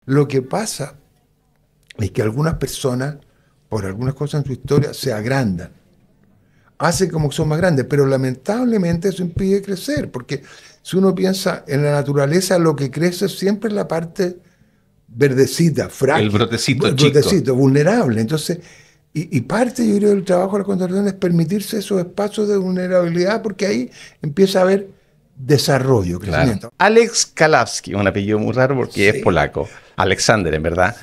Lo que pasa es que algunas personas, por algunas cosas en su historia, se agrandan, hacen como que son más grandes, pero lamentablemente eso impide crecer, porque si uno piensa en la naturaleza, lo que crece siempre es la parte verdecita, El frágil, brotecito chico. brotecito, vulnerable. Entonces, y parte, yo creo, del trabajo de la conservación es permitirse esos espacios de vulnerabilidad, porque ahí empieza a haber desarrollo, Claro. crecimiento. Alex Kalawski, un apellido muy raro porque es Sí, polaco. Alexander, en verdad.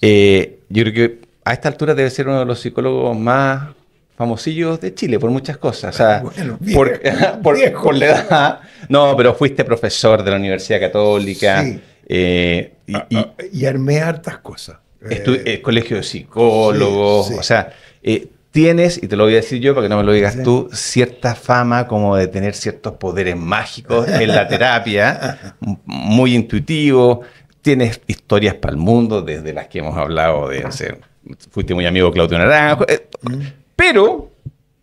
Yo creo que a esta altura debe ser uno de los psicólogos más famosillos de Chile por muchas cosas. O sea, bueno, por, viejo, por viejo, la sí. edad. No, pero fuiste profesor de la Universidad Católica Sí, y armé hartas cosas. el colegio de Sí, psicólogos. O sí, sea, tienes, y te lo voy a decir yo para que no me lo digas sí. tú, cierta fama como de tener ciertos poderes mágicos en la terapia, muy intuitivo. Tienes historias para el mundo, desde las que hemos hablado de, no sé, fuiste muy amigo de Claudio Naranjo. Mm, Pero,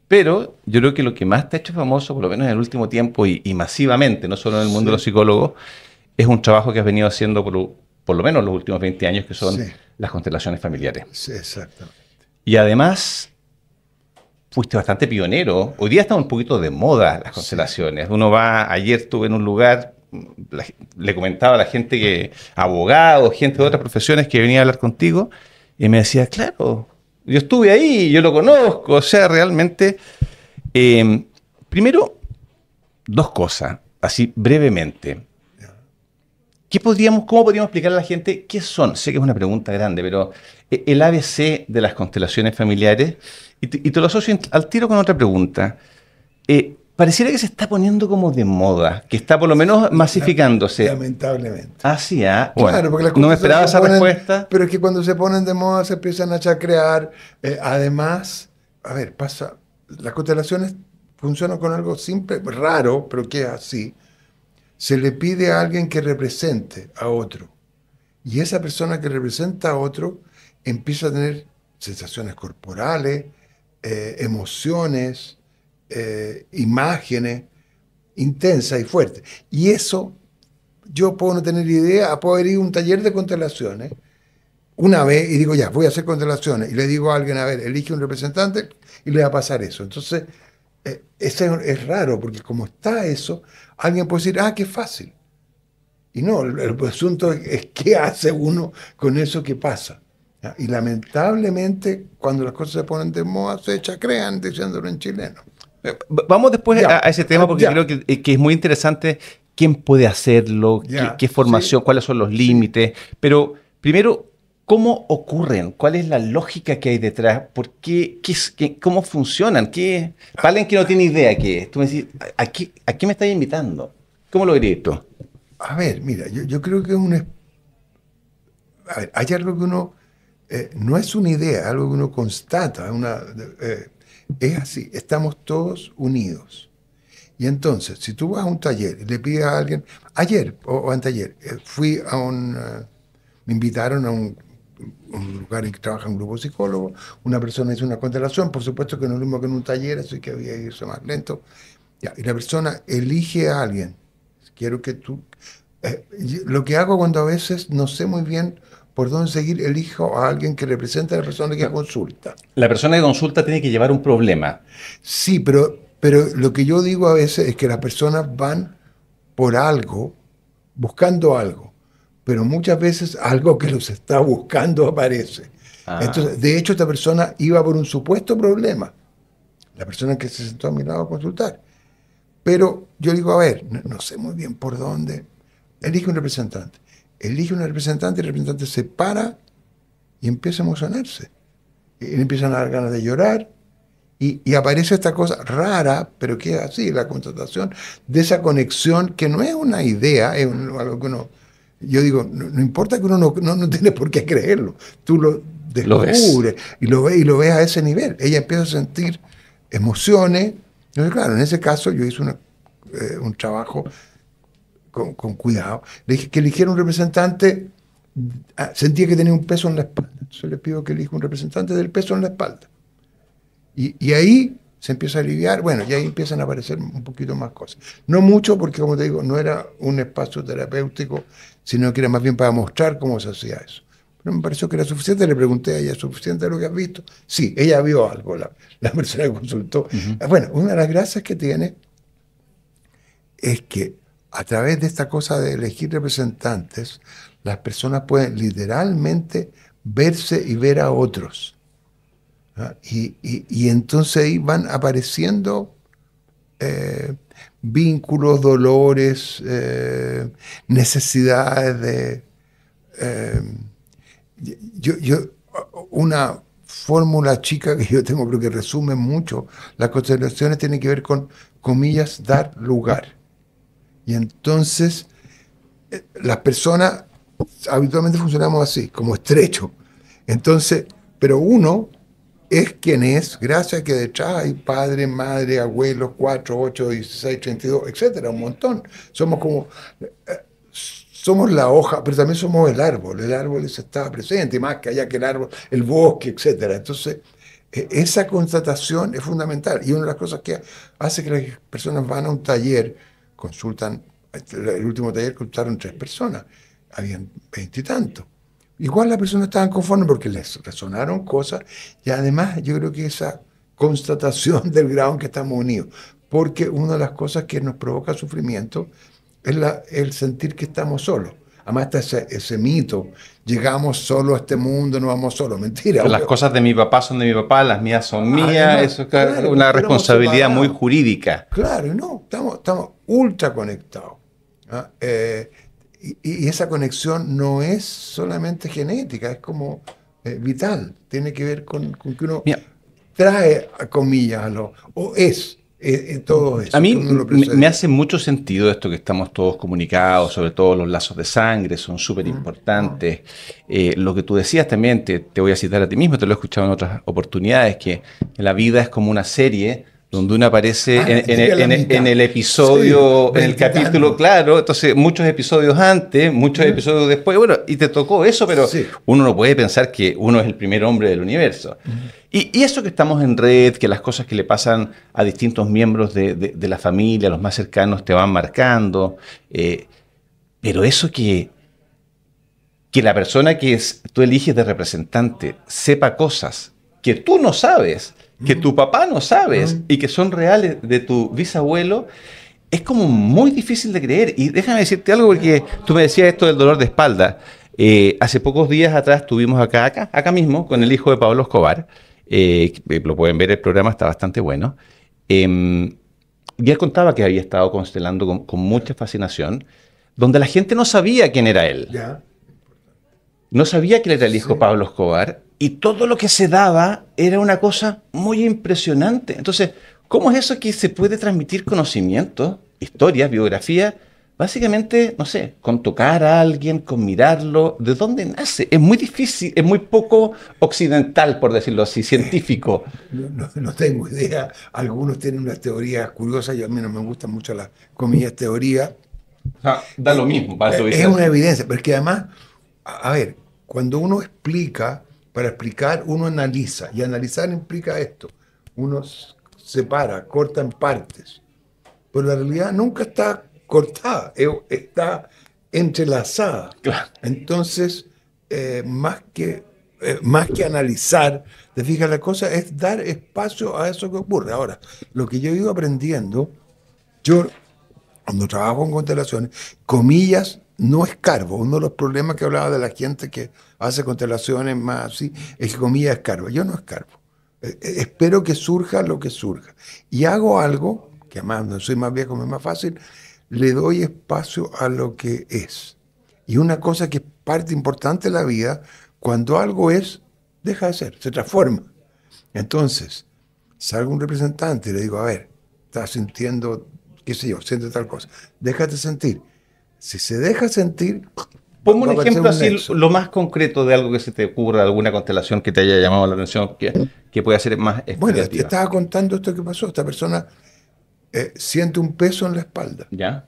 pero yo creo que lo que más te ha hecho famoso, por lo menos en el último tiempo y masivamente, no solo en el mundo de los sí, psicólogos, es un trabajo que has venido haciendo por lo menos los últimos 20 años, que son sí, las constelaciones familiares. sí, exactamente. Y además, fuiste bastante pionero. Hoy día está un poquito de moda las Sí, constelaciones. Uno va, ayer estuve en un lugar, le comentaba a la gente que, abogados, gente de otras profesiones que venía a hablar contigo, y me decía, claro, yo estuve ahí, yo lo conozco, o sea, realmente. eh, Primero, dos cosas, así brevemente. ¿Cómo podríamos explicar a la gente qué son? Sé que es una pregunta grande, pero el ABC de las constelaciones familiares, y te lo asocio al tiro con otra pregunta. Pareciera que se está poniendo como de moda, que está por lo menos masificándose. lamentablemente. Ah, sí, ah, bueno, Claro, porque las no me cosas esperaba se esa ponen, respuesta. pero es que cuando se ponen de moda se empiezan a chacrear. Además, a ver, pasa, las constelaciones funcionan con algo simple, raro, pero que es así. Se le pide a alguien que represente a otro. Y esa persona que representa a otro empieza a tener sensaciones corporales, emociones, imágenes intensas y fuertes. Y eso yo puedo no tener idea, puedo haber ido a un taller de constelaciones una vez y digo, ya, voy a hacer constelaciones. Y le digo a alguien, a ver, elige un representante y le va a pasar eso. Entonces, es raro porque como está eso, alguien puede decir, ah, qué fácil. Y no, el asunto es qué hace uno con eso que pasa. ¿Ya? Y lamentablemente, cuando las cosas se ponen de moda, se chacrean, diciéndolo en chileno. Vamos después Ya, a ese tema porque creo ya, que es muy interesante quién puede hacerlo, ya, qué sí, formación, cuáles son los sí. límites. Pero primero, ¿cómo ocurren? ¿Cuál es la lógica que hay detrás? ¿Por qué? ¿Cómo funcionan? Para alguien que no tiene idea qué es, tú me decís, ¿a qué me estás invitando? ¿Cómo lo dirías tú? A ver, mira, yo creo que a ver, hay algo que uno, no es una idea, algo que uno constata, eh, es así, estamos todos unidos. Y entonces, si tú vas a un taller y le pides a alguien, ayer o anteayer, me invitaron a un lugar en que trabaja un grupo de psicólogos, una persona hizo una constelación, por supuesto que no es lo mismo que en un taller, así que había que irse más lento. Ya, y la persona elige a alguien. Quiero que tú... lo que hago cuando a veces no sé muy bien por dónde seguir, elijo a alguien que represente a la persona que consulta. La persona que consulta tiene que llevar un problema. Sí, pero lo que yo digo a veces es que las personas van por algo, buscando algo, pero muchas veces algo que los está buscando aparece. Ah, Entonces, de hecho, esta persona iba por un supuesto problema, la persona que se sentó a mi lado a consultar. Pero yo digo, a ver, no sé muy bien por dónde. Elige un representante. Elige un representante y el representante se para y empieza a emocionarse. Y le empiezan a dar ganas de llorar. Y aparece esta cosa rara, pero que es así, la constatación de esa conexión que no es una idea, es algo que uno, yo digo, no importa que uno no tiene por qué creerlo, tú lo lo ves. descubres y lo ves a ese nivel. Ella empieza a sentir emociones. Entonces, claro, en ese caso yo hice un trabajo con cuidado. Le dije que eligiera un representante, sentía que tenía un peso en la espalda. Entonces le pido que elija un representante del peso en la espalda. Y ahí se empieza a aliviar, bueno, y ahí empiezan a aparecer un poquito más cosas. No mucho, porque como te digo, no era un espacio terapéutico, sino que era más bien para mostrar cómo se hacía eso. Pero me pareció que era suficiente, le pregunté a ella, ¿es suficiente lo que has visto? Sí, ella vio algo, la persona que consultó. Bueno, una de las gracias que tiene es que a través de esta cosa de elegir representantes, las personas pueden literalmente verse y ver a otros. ¿Ah? Y entonces ahí van apareciendo vínculos, dolores, necesidades de... una fórmula chica que yo tengo, pero que resume mucho las constelaciones, tiene que ver con, comillas, dar lugar. Y entonces las personas habitualmente funcionamos así, como estrecho. Entonces, pero uno es quien es, gracias a que detrás hay padre, madre, abuelos, 4, 8, 16, 32, etcétera, un montón. Somos como, somos la hoja, pero también somos el árbol está presente, más que allá que el árbol, el bosque, etcétera. Entonces, esa constatación es fundamental. Y una de las cosas que hace que las personas van a un taller, consultan, el último taller consultaron 3 personas, habían 20 y tantos. Igual las personas estaban conformes porque les resonaron cosas y además yo creo que esa constatación del grado en que estamos unidos, porque una de las cosas que nos provoca sufrimiento es el sentir que estamos solos. Además está ese mito, llegamos solos a este mundo, no vamos solos. Mentira. Las cosas de mi papá son de mi papá, las mías son mías, Además, eso es claro, una responsabilidad muy separados. jurídica. Claro, no, estamos ultra conectados. ¿Ah? Y esa conexión no es solamente genética, es como vital. Tiene que ver con que uno Mira, trae, a comillas, o es todo eso, a mí que uno lo me precede. hace mucho sentido esto que estamos todos comunicados, sobre todo los lazos de sangre, son súper importantes. Lo que tú decías también, te voy a citar a ti mismo, te lo he escuchado en otras oportunidades, que la vida es como una serie donde uno aparece en el episodio, Sí, en el capítulo, claro, entonces muchos episodios antes, muchos episodios después, bueno, y te tocó eso, pero Sí. uno no puede pensar que uno es el primer hombre del universo. Y eso que estamos en red, que las cosas que le pasan a distintos miembros de la familia, los más cercanos, te van marcando, pero eso que la persona tú eliges de representante sepa cosas que tú no sabes, que tu papá no sabes y que son reales de tu bisabuelo, es como muy difícil de creer. Y déjame decirte algo porque tú me decías esto del dolor de espalda. Hace pocos días atrás estuvimos acá mismo, con el hijo de Pablo Escobar. Lo pueden ver, el programa está bastante bueno. Y él contaba que había estado constelando con mucha fascinación, donde la gente no sabía quién era él. Ya. No sabía que él era el hijo de Sí. Pablo Escobar y todo lo que se daba era una cosa muy impresionante. Entonces, ¿cómo es eso que se puede transmitir conocimiento, historia, biografía? Básicamente, no sé, con tocar a alguien, con mirarlo, ¿de dónde nace? Es muy difícil, es muy poco occidental, por decirlo así, científico. No tengo idea. Algunos tienen unas teorías curiosas y a mí no me gustan mucho las comillas teorías. O sea, da lo mismo para tu Es una visión. evidencia, pero es que además, a ver, cuando uno explica, para explicar uno analiza, y analizar implica esto, uno separa, corta en partes, pero la realidad nunca está cortada, está entrelazada. Claro. Entonces, más que analizar, te fijas, la cosa es dar espacio a eso que ocurre. Ahora, lo que yo he ido aprendiendo, yo cuando trabajo en constelaciones, comillas, no escarbo. Uno de los problemas que hablaba de la gente que hace constelaciones más así, es que comillas escarba. Yo no escarbo. Espero que surja lo que surja. Y hago algo, que además no soy más viejo, me es más fácil, le doy espacio a lo que es. Y una cosa que es parte importante de la vida, cuando algo es, deja de ser, se transforma. Entonces, salga un representante y le digo, a ver, estás sintiendo, qué sé yo, siente tal cosa. Déjate sentir. Si se deja sentir, Ponme va un a aparecer ejemplo un así, nexo. lo más concreto de algo que se te ocurra, alguna constelación que te haya llamado la atención, que pueda ser más Bueno, te explicativa. estaba contando esto que pasó. Esta persona siente un peso en la espalda. ¿Ya?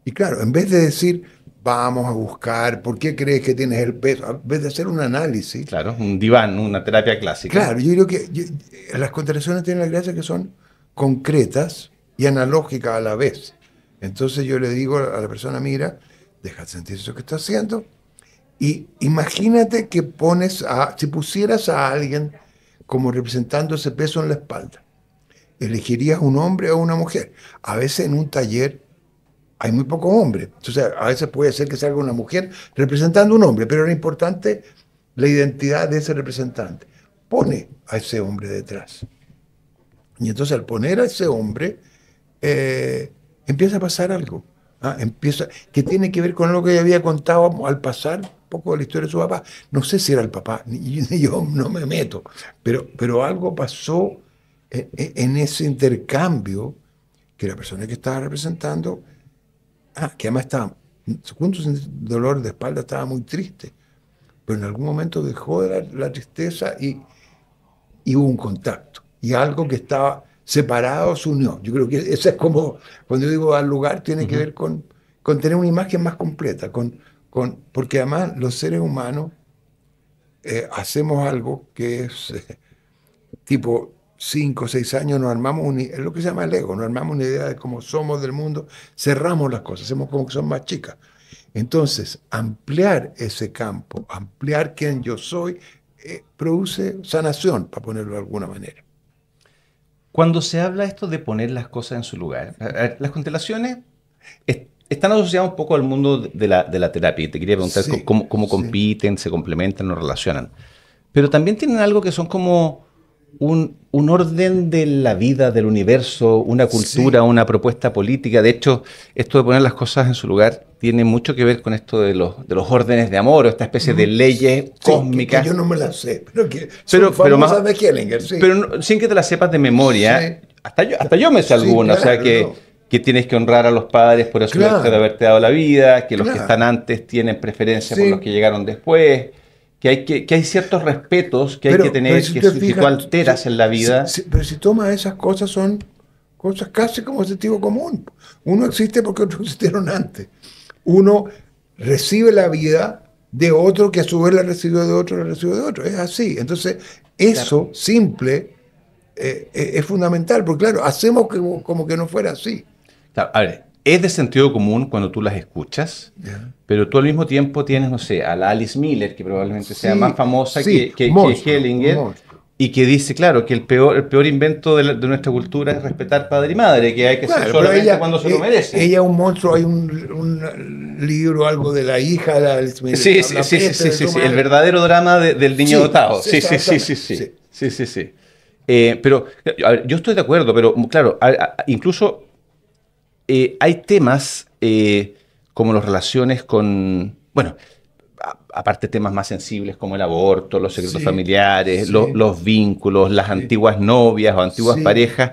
Y claro, en vez de decir, vamos a buscar, ¿por qué crees que tienes el peso? En vez de hacer un análisis, Claro, un diván, una terapia clásica. claro, yo creo que las constelaciones tienen la gracia que son concretas y analógicas a la vez. Entonces yo le digo a la persona, mira, deja de sentir eso que está haciendo y imagínate que si pusieras a alguien como representando ese peso en la espalda, elegirías un hombre o una mujer. A veces en un taller hay muy pocos hombres, entonces a veces puede ser que salga una mujer representando un hombre, pero era importante la identidad de ese representante. Pone a ese hombre detrás. Y entonces al poner a ese hombre, empieza a pasar algo. Que tiene que ver con lo que ella había contado al pasar un poco de la historia de su papá. No sé si era el papá, ni yo no me meto, pero algo pasó en ese intercambio que la persona que estaba representando, que además estaba, junto sin dolor de espalda, estaba muy triste, pero en algún momento dejó de la tristeza y hubo un contacto. Y algo que estaba separado se unió. Yo creo que eso es como, cuando yo digo al lugar, tiene que ver con tener una imagen más completa, porque además los seres humanos hacemos algo que es tipo 5 o 6 años, nos armamos, es lo que se llama el ego, nos armamos una idea de cómo somos del mundo, cerramos las cosas, hacemos como que son más chicas. Entonces, ampliar ese campo, ampliar quién yo soy, produce sanación, para ponerlo de alguna manera. Cuando se habla esto de poner las cosas en su lugar, las constelaciones están asociadas un poco al mundo de la terapia. Y te quería preguntar cómo compiten, se complementan o relacionan. Pero también tienen algo que son como un orden de la vida, del universo, una cultura, una propuesta política. De hecho, esto de poner las cosas en su lugar tiene mucho que ver con esto de los órdenes de amor, o esta especie de leyes cósmicas. Que yo no me las sé, pero famosas de Hellinger. Pero sin que te las sepas de memoria, hasta yo me sé algunas. Claro, o sea, que tienes que honrar a los padres por eso de haberte dado la vida, que los que están antes tienen preferencia por los que llegaron después. Que hay ciertos respetos que hay que tener, si tú alteras en la vida. Pero si tomas esas cosas, son cosas casi como sentido común. Uno existe porque otros existieron antes. Uno recibe la vida de otro que a su vez la recibió de otro, la recibió de otro. Es así. Entonces, eso simple es fundamental, porque claro, hacemos como que no fuera así. Claro, a ver, es de sentido común cuando tú las escuchas, pero tú al mismo tiempo tienes, no sé, a la Alice Miller, que probablemente sea más famosa que Hellinger, y que dice, claro, que el peor invento de nuestra cultura es respetar padre y madre, que hay que ser solamente cuando se lo merece. Ella es un monstruo, hay un libro, algo de la hija de Alice Miller. Sí, el verdadero drama del niño dotado. Sí. Pero, a ver, yo estoy de acuerdo, pero claro, incluso hay temas como las relaciones con, bueno, aparte temas más sensibles como el aborto, los secretos familiares, los vínculos, las antiguas novias o antiguas parejas,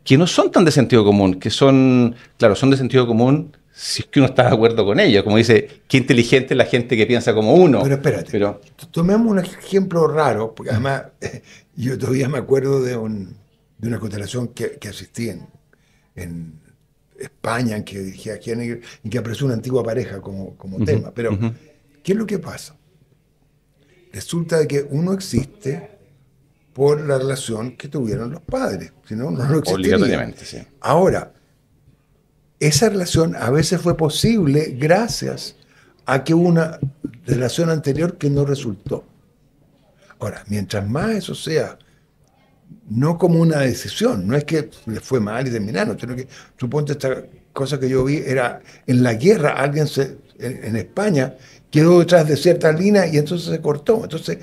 que no son tan de sentido común, que son, claro, son de sentido común si es que uno está de acuerdo con ellos. Como dice, qué inteligente es la gente que piensa como uno. Pero espérate, tomemos un ejemplo raro, porque además yo todavía me acuerdo de una constelación que asistí en España, en que dirigía Hellinger, y que apareció una antigua pareja como tema. Pero, ¿qué es lo que pasa? Resulta que uno existe por la relación que tuvieron los padres, si no, no existiría. Obligatoriamente, sí. Ahora, esa relación a veces fue posible gracias a que hubo una relación anterior que no resultó. Ahora, mientras más eso sea, no como una decisión, no es que le fue mal y terminaron, sino que, suponte, esta cosa que yo vi era en la guerra, alguien en España quedó detrás de cierta línea y entonces se cortó. Entonces,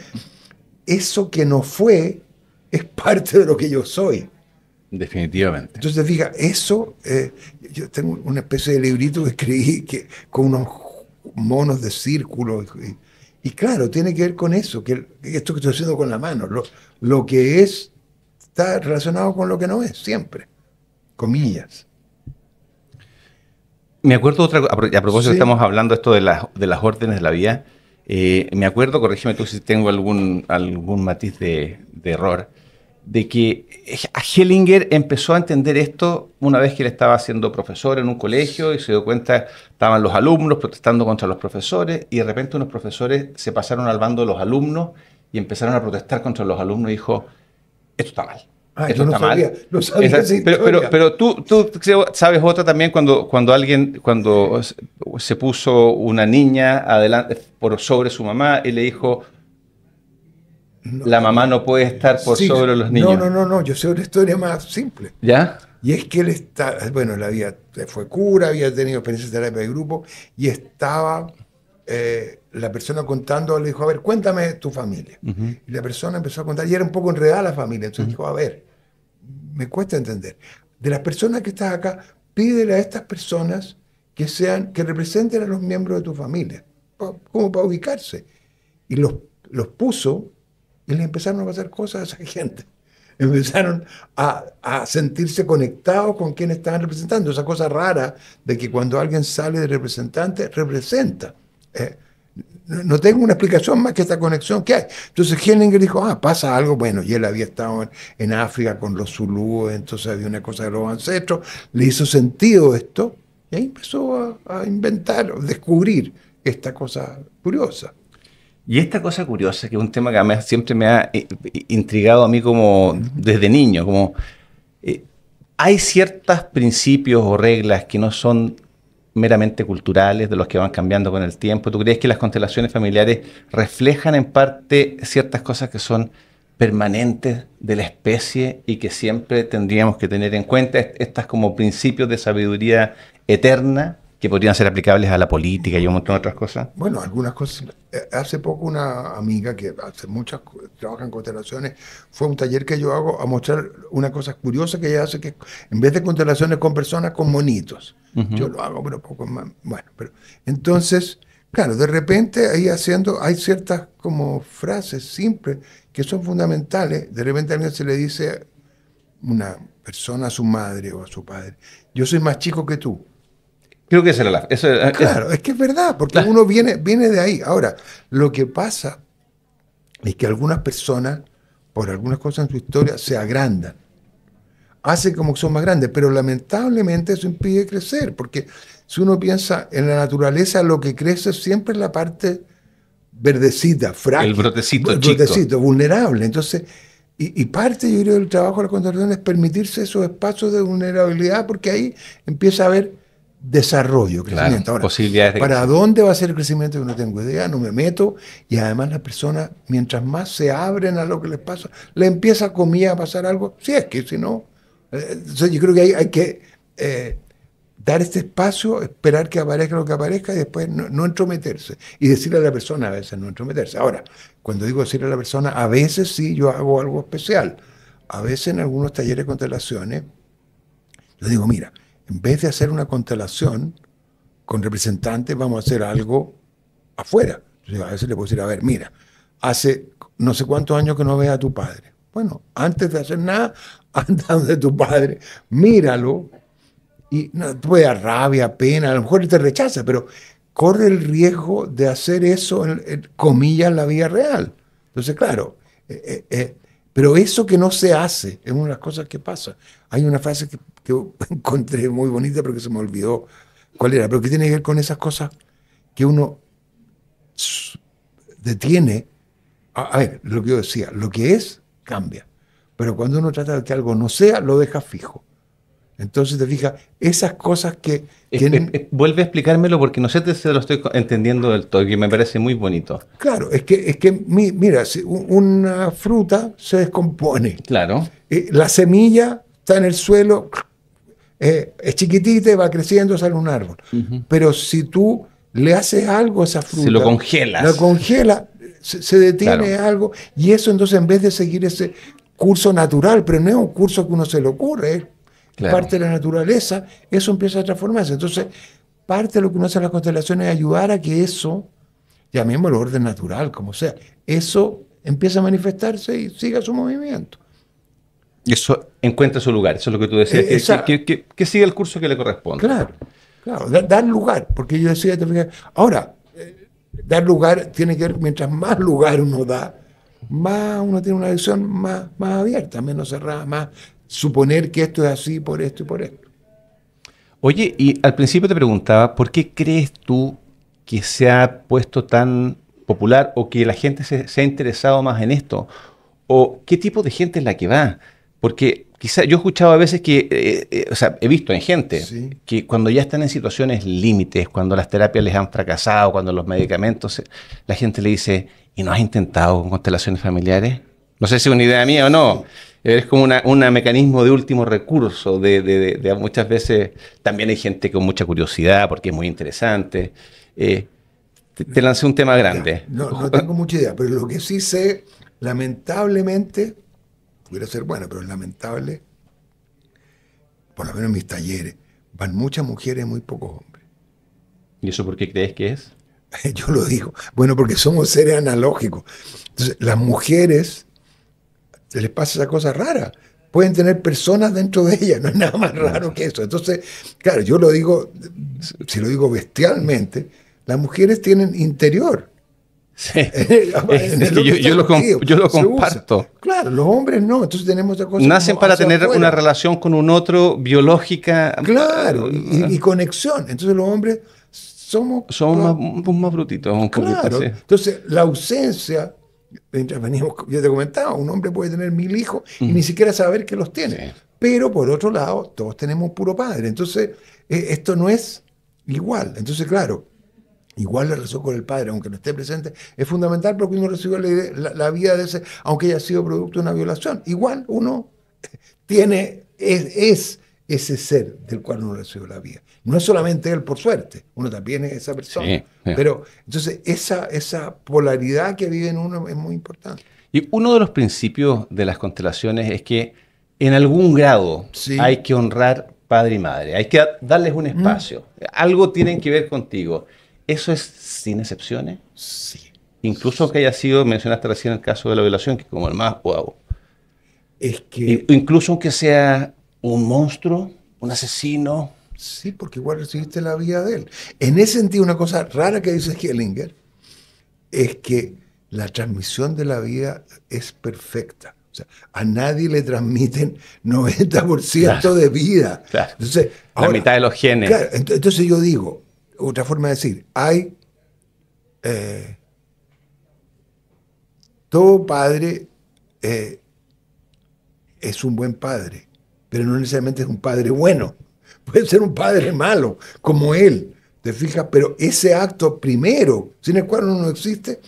eso que no fue es parte de lo que yo soy. Definitivamente. Entonces, fija, eso, yo tengo una especie de librito que escribí con unos monos de círculo y claro, tiene que ver con eso, que esto que estoy haciendo con la mano, lo que es está relacionado con lo que no es, siempre. Comillas. Me acuerdo a propósito, estamos hablando esto de las órdenes de la vida. Me acuerdo, corrígeme tú si tengo algún matiz de error, de que a Hellinger empezó a entender esto una vez que él estaba siendo profesor en un colegio y se dio cuenta, estaban los alumnos protestando contra los profesores y de repente unos profesores se pasaron al bando de los alumnos y empezaron a protestar contra los alumnos y dijo, esto está mal. Ah, Eso yo está mal. no sabía esa historia. Pero tú sabes otra también cuando alguien, cuando se puso una niña adelante por sobre su mamá y le dijo, No, la mamá no puede estar por sí, sobre los no, niños. no, no, no, yo sé una historia más simple. ¿Ya? Y es que él está, bueno, fue cura, había tenido experiencia de terapia de grupo y estaba la persona contando, le dijo, a ver, cuéntame tu familia. Ujú. Y la persona empezó a contar y era un poco enredada la familia. Entonces dijo, a ver, me cuesta entender. De las personas que estás acá, pídele a estas personas que representen a los miembros de tu familia, como para ubicarse. Y los puso y les empezaron a pasar cosas a esa gente. Empezaron a sentirse conectados con quien estaban representando. Esa cosa rara de que cuando alguien sale de representante, representa. Eh, no tengo una explicación más que esta conexión que hay. Entonces Hellinger dijo, pasa algo, bueno, y él había estado en África con los zulúes, entonces había una cosa de los ancestros, le hizo sentido esto, y ahí empezó a inventar, a descubrir esta cosa curiosa. Y esta cosa curiosa, que es un tema que siempre me ha intrigado a mí como desde niño, como eh, hay ciertos principios o reglas que no son meramente culturales, de los que van cambiando con el tiempo. ¿Tú crees que las constelaciones familiares reflejan en parte ciertas cosas que son permanentes de la especie y que siempre tendríamos que tener en cuenta estas como principios de sabiduría eterna que podrían ser aplicables a la política y un montón de otras cosas? Bueno, algunas cosas. Hace poco una amiga que hace trabaja en constelaciones, fue a un taller que yo hago a mostrar una cosa curiosa que ella hace, que en vez de constelaciones con personas, con monitos. Yo Ujú. lo hago, pero poco más. Bueno, pero entonces, claro, de repente ahí hay ciertas como frases simples que son fundamentales. De repente a alguien se le dice a una persona a su madre o a su padre, yo soy más chico que tú. Creo que esa era Claro, es que es verdad, porque uno viene de ahí. Ahora, lo que pasa es que algunas personas, por algunas cosas en su historia, se agrandan. Hacen como que son más grandes, pero lamentablemente eso impide crecer, porque si uno piensa en la naturaleza, lo que crece siempre es la parte verdecita, el frágil, brotecito el chico. brotecito, vulnerable. Entonces, y parte, yo creo, del trabajo de la constelación es permitirse esos espacios de vulnerabilidad, porque ahí empieza a haber desarrollo, Claro, crecimiento. Ahora, posibilidades de ¿para crecer. dónde va a ser el crecimiento? Yo no tengo idea, no me meto. Y además las personas, mientras más se abren a lo que les pasa, le empieza comida a pasar algo, si es que si no. Entonces yo creo que hay que dar este espacio, esperar que aparezca lo que aparezca y después no entrometerse. Y decirle a la persona a veces no entrometerse. Ahora, cuando digo decirle a la persona, a veces sí yo hago algo especial. A veces en algunos talleres de constelaciones, yo digo, mira, en vez de hacer una constelación con representantes, vamos a hacer algo afuera. Entonces, a veces le puedo decir, a ver, mira, hace no sé cuántos años que no ves a tu padre. Bueno, antes de hacer nada, anda donde tu padre, míralo, y no, te puede dar rabia, pena, a lo mejor él te rechaza, pero corre el riesgo de hacer eso, comillas, en la vida real. Entonces, claro, pero eso que no se hace es una de las cosas que pasa. Hay una frase que encontré muy bonita, pero que se me olvidó cuál era, pero que tiene que ver con esas cosas que uno detiene. A ver, lo que yo decía, lo que es, cambia. Pero cuando uno trata de que algo no sea, lo deja fijo. Entonces te fijas, esas cosas Vuelve a explicármelo porque no sé si se lo estoy entendiendo del todo, que me parece muy bonito. claro, es que mira, si una fruta se descompone, Claro, la semilla está en el suelo, es chiquitita y va creciendo, sale un árbol. ujú. Pero si tú le haces algo a esa Si lo fruta, la congelas, congela, se detiene claro, algo, y eso entonces en vez de seguir ese curso natural, pero no es un curso que uno se le ocurre, es claro. parte de la naturaleza, eso empieza a transformarse. Entonces, parte de lo que uno hace en las constelaciones es ayudar a que eso, llamémoslo orden natural, como sea, eso empieza a manifestarse y siga su movimiento. Eso encuentra su lugar, eso es lo que tú decías, Esa, que siga el curso que le corresponde. claro, claro, dar lugar, porque yo decía, ahora, dar lugar tiene que ver, mientras más lugar uno da, más uno tiene una visión más abierta, menos cerrada, más suponer que esto es así por esto y por esto. Oye, y al principio te preguntaba, ¿por qué crees tú que se ha puesto tan popular o que la gente se ha interesado más en esto? ¿O qué tipo de gente es la que va? Porque quizá yo he escuchado a veces que, o sea, he visto en gente Sí. que cuando ya están en situaciones límites, cuando las terapias les han fracasado, cuando los medicamentos, la gente le dice, ¿y no has intentado con constelaciones familiares? No sé si es una idea mía o no. Sí. Es como un mecanismo de último recurso. De muchas veces también hay gente con mucha curiosidad porque es muy interesante. Te lancé un tema Ya, grande. no tengo mucha idea, pero lo que sí sé, lamentablemente, pudiera ser bueno, pero es lamentable, por lo menos en mis talleres, van muchas mujeres y muy pocos hombres. ¿Y eso por qué crees que es? Yo lo digo. Bueno, porque somos seres analógicos. Entonces, las mujeres se les pasa esa cosa rara. Pueden tener personas dentro de ellas, no es nada más raro que eso. Entonces, claro, yo lo digo, si lo digo bestialmente, las mujeres tienen interior. Sí. En Es el que otro sentido, yo lo se usa. comparto. Claro, los hombres no, entonces tenemos esa cosa Nacen como para hacia tener una afuera. relación con un otro biológica. Claro, y conexión. Entonces los hombres somos, Somos más brutitos, un poquito, claro. sí. Entonces la ausencia, mientras venimos, yo te comentaba, un hombre puede tener 1000 hijos y ni siquiera saber que los Sí. tiene. Pero por otro lado, todos tenemos un puro padre. Entonces, esto no es igual. Entonces, claro, igual la relación con el padre, aunque no esté presente, es fundamental porque uno recibe la vida de ese, aunque haya sido producto de una violación. Igual uno es ese ser del cual uno recibe la vida. No es solamente él por suerte, uno también es esa persona. Sí, sí. Pero entonces esa polaridad que vive en uno es muy importante. Y uno de los principios de las constelaciones es que en algún grado Sí. hay que honrar padre y madre, hay que darles un espacio. Algo tienen que ver contigo. ¿Eso es sin excepciones? Sí. Incluso aunque haya sido, mencionaste recién el caso de la violación, que es como el más guau. Es que Incluso aunque sea un monstruo, un asesino. sí, porque igual recibiste la vida de él. En ese sentido, una cosa rara que dice Hellinger es que la transmisión de la vida es perfecta. O sea, a nadie le transmiten 90% Claro, de vida. claro. Entonces, La ahora, mitad de los genes. claro, entonces yo digo, otra forma de decir, eh, todo padre eh, es un buen padre, pero no necesariamente es un padre bueno. Puede ser un padre malo, como él, ¿te fijas? Pero ese acto primero, sin el cual uno no existe,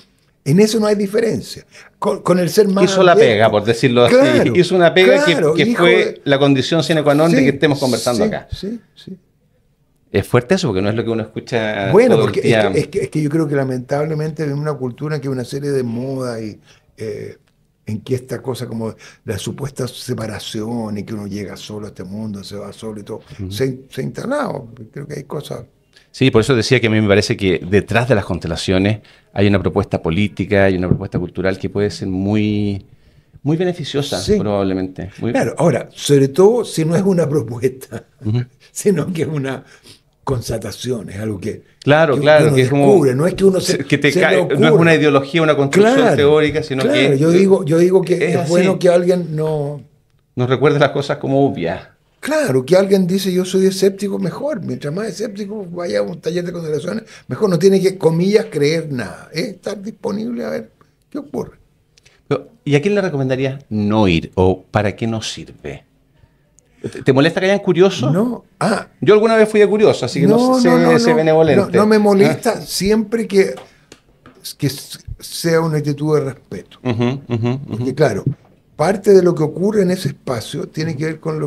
en eso no hay diferencia. Con el ser más Hizo la abierto. pega, por decirlo así. Claro, Hizo una pega claro, que hijo fue de- la condición sine qua non de Sí, que estemos conversando sí, acá. Sí, sí. Es fuerte eso, porque no es lo que uno escucha Bueno, todo porque el día. es que yo creo que lamentablemente en una cultura que hay una serie de modas y en que esta cosa como la supuesta separación y que uno llega solo a este mundo, se va solo y todo, se ha instalado. Creo que hay cosas. Sí, por eso decía que a mí me parece que detrás de las constelaciones hay una propuesta política, hay una propuesta cultural que puede ser muy, muy beneficiosa, Sí. probablemente. Claro, ahora, sobre todo si no es una propuesta, Ujú. sino que es una constatación, es algo Claro, que claro, uno que es como descubre, no es que uno se, que te se le cae, no es ocurra. una ideología, una construcción Claro, teórica, sino claro, que yo digo que es es así. bueno que alguien no. Nos recuerda las cosas como obvias. Claro, que alguien dice yo soy escéptico, mejor. Mientras más escéptico vaya a un taller de constelaciones, mejor no tiene que, comillas, creer nada. Es estar disponible a ver qué ocurre. ¿Y a quién le recomendarías no ir o para qué no sirve? ¿Te molesta que hayan curiosos? No, Yo alguna vez fui de curioso, así que no sé benevolente. no me molesta siempre que sea una actitud de respeto. Ujú, ujú, Porque ujú. claro, parte de lo que ocurre en ese espacio tiene que ver con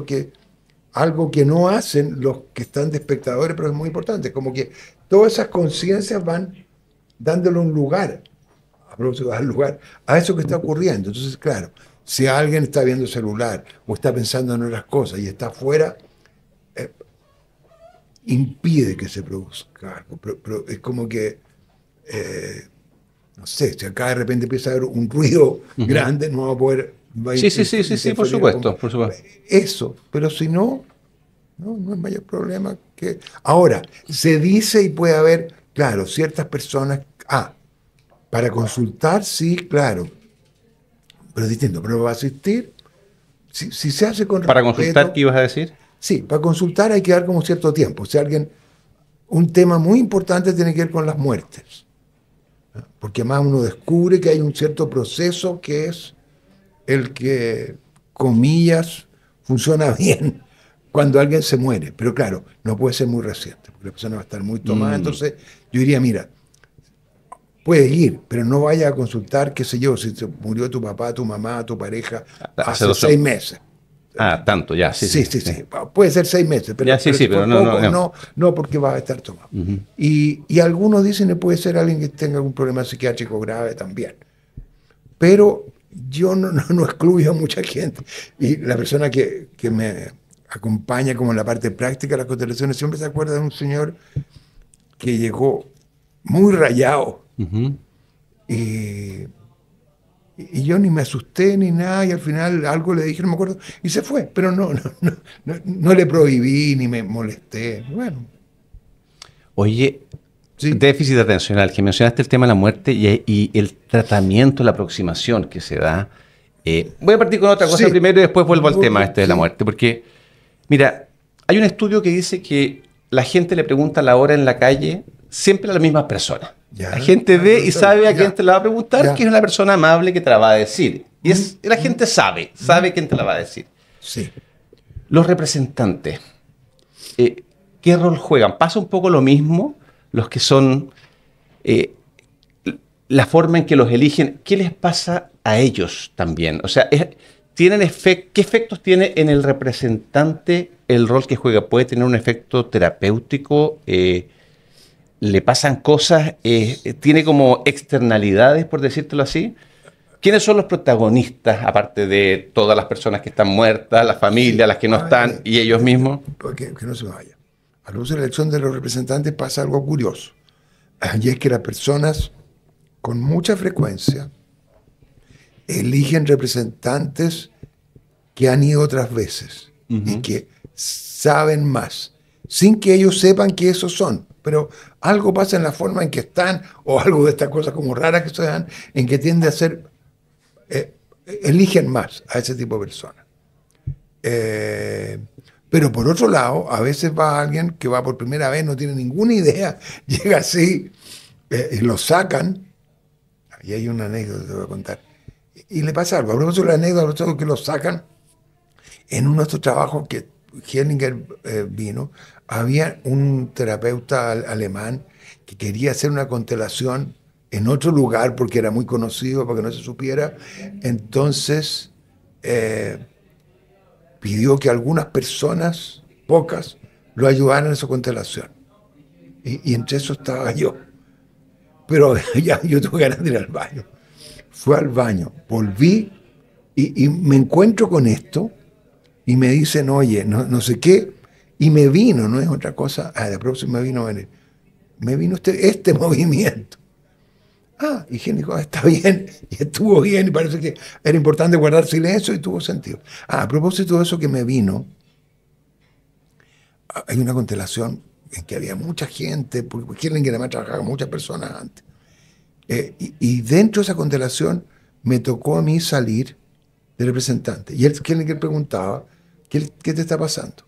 algo que no hacen los que están de espectadores, pero es muy importante, como que todas esas conciencias van dándole un lugar, a propósito de dar lugar, a eso que está ocurriendo. Entonces, claro, si alguien está viendo celular o está pensando en otras cosas y está afuera, impide que se produzca algo. Pero es como que, no sé, si acá de repente empieza a haber un ruido grande, no va a poder. Va a Sí, por interferir supuesto, por supuesto. Eso, pero si no, no es mayor problema que. Ahora, se dice y puede haber, claro, ciertas personas. Para consultar, sí, claro, pero es distinto. Pero para asistir, si se hace con Para respeto. consultar, ¿qué ibas a decir? Sí, para consultar hay que dar como cierto tiempo. Si alguien. Un tema muy importante tiene que ver con las muertes. Porque más uno descubre que hay un cierto proceso que es el que comillas, funciona bien cuando alguien se muere. Pero claro, no puede ser muy reciente, porque la persona va a estar muy tomada. Entonces yo diría, mira, puedes ir, pero no vayas a consultar, qué sé yo, si se murió tu papá, tu mamá, tu pareja, hace 6 meses. Tanto, ya, Sí. Puede ser 6 meses, pero, ya, sí, pero pero poco, no porque vas a estar tomado. Y algunos dicen que puede ser alguien que tenga algún problema psiquiátrico grave también. Pero yo no excluyo a mucha gente. Y la persona que me acompaña como en la parte práctica de las constelaciones siempre se acuerda de un señor que llegó muy rayado. Y yo ni me asusté ni nada, y al final algo le dije, no me acuerdo, y se fue. Pero no le prohibí ni me molesté. Bueno. Oye, Sí. déficit atencional, que mencionaste el tema de la muerte y el tratamiento, la aproximación que se da. Voy a partir con otra cosa Sí. primero y después vuelvo al tema de la Sí. muerte. Porque, mira, hay un estudio que dice que la gente le pregunta la hora en la calle siempre a las mismas personas. Ya. La gente ve y sabe a quién te la va a preguntar, Ya. que es una persona amable que te la va a decir. Y la gente sabe quién te la va a decir. Sí. Los representantes, ¿qué rol juegan? ¿Pasa un poco lo mismo? Los que son la forma en que los eligen, ¿qué les pasa a ellos también? O sea, ¿qué efectos tiene en el representante el rol que juega? ¿Puede tener un efecto terapéutico? ¿Le pasan cosas? ¿Tiene como externalidades, por decírtelo así? ¿Quiénes son los protagonistas, aparte de todas las personas que están muertas, las familias, las que no están, y ellos mismos? Que no se me vaya. A la luz de la elección de los representantes pasa algo curioso. Y es que las personas, con mucha frecuencia, eligen representantes que han ido otras veces y que saben más, sin que ellos sepan que esos son. Pero algo pasa en la forma en que están, o algo de estas cosas como raras que se dan, en que tiende a ser, eligen más a ese tipo de personas. Pero por otro lado, a veces va alguien que va por primera vez, no tiene ninguna idea, llega así, y lo sacan, y hay una anécdota que te voy a contar, y le pasa algo. A propósito de la anécdota, que lo sacan, en uno de estos trabajos que Hellinger vino, había un terapeuta alemán que quería hacer una constelación en otro lugar porque era muy conocido, para que no se supiera. Entonces pidió que algunas personas, pocas, lo ayudaran en su constelación. Y entre eso estaba yo. Pero ya yo tuve ganas de ir al baño. Fui al baño, volví y me encuentro con esto y me dicen, oye, no sé qué, y me vino, no es otra cosa, de próxima me vino este movimiento. Y Jenny dijo, está bien, y estuvo bien, y parece que era importante guardar silencio y tuvo sentido. A propósito de eso que me vino, hay una constelación en que había mucha gente, porque Hellinger además trabajaba con muchas personas antes. Y dentro de esa constelación me tocó a mí salir de representante. Y Hellinger preguntaba, ¿qué te está pasando?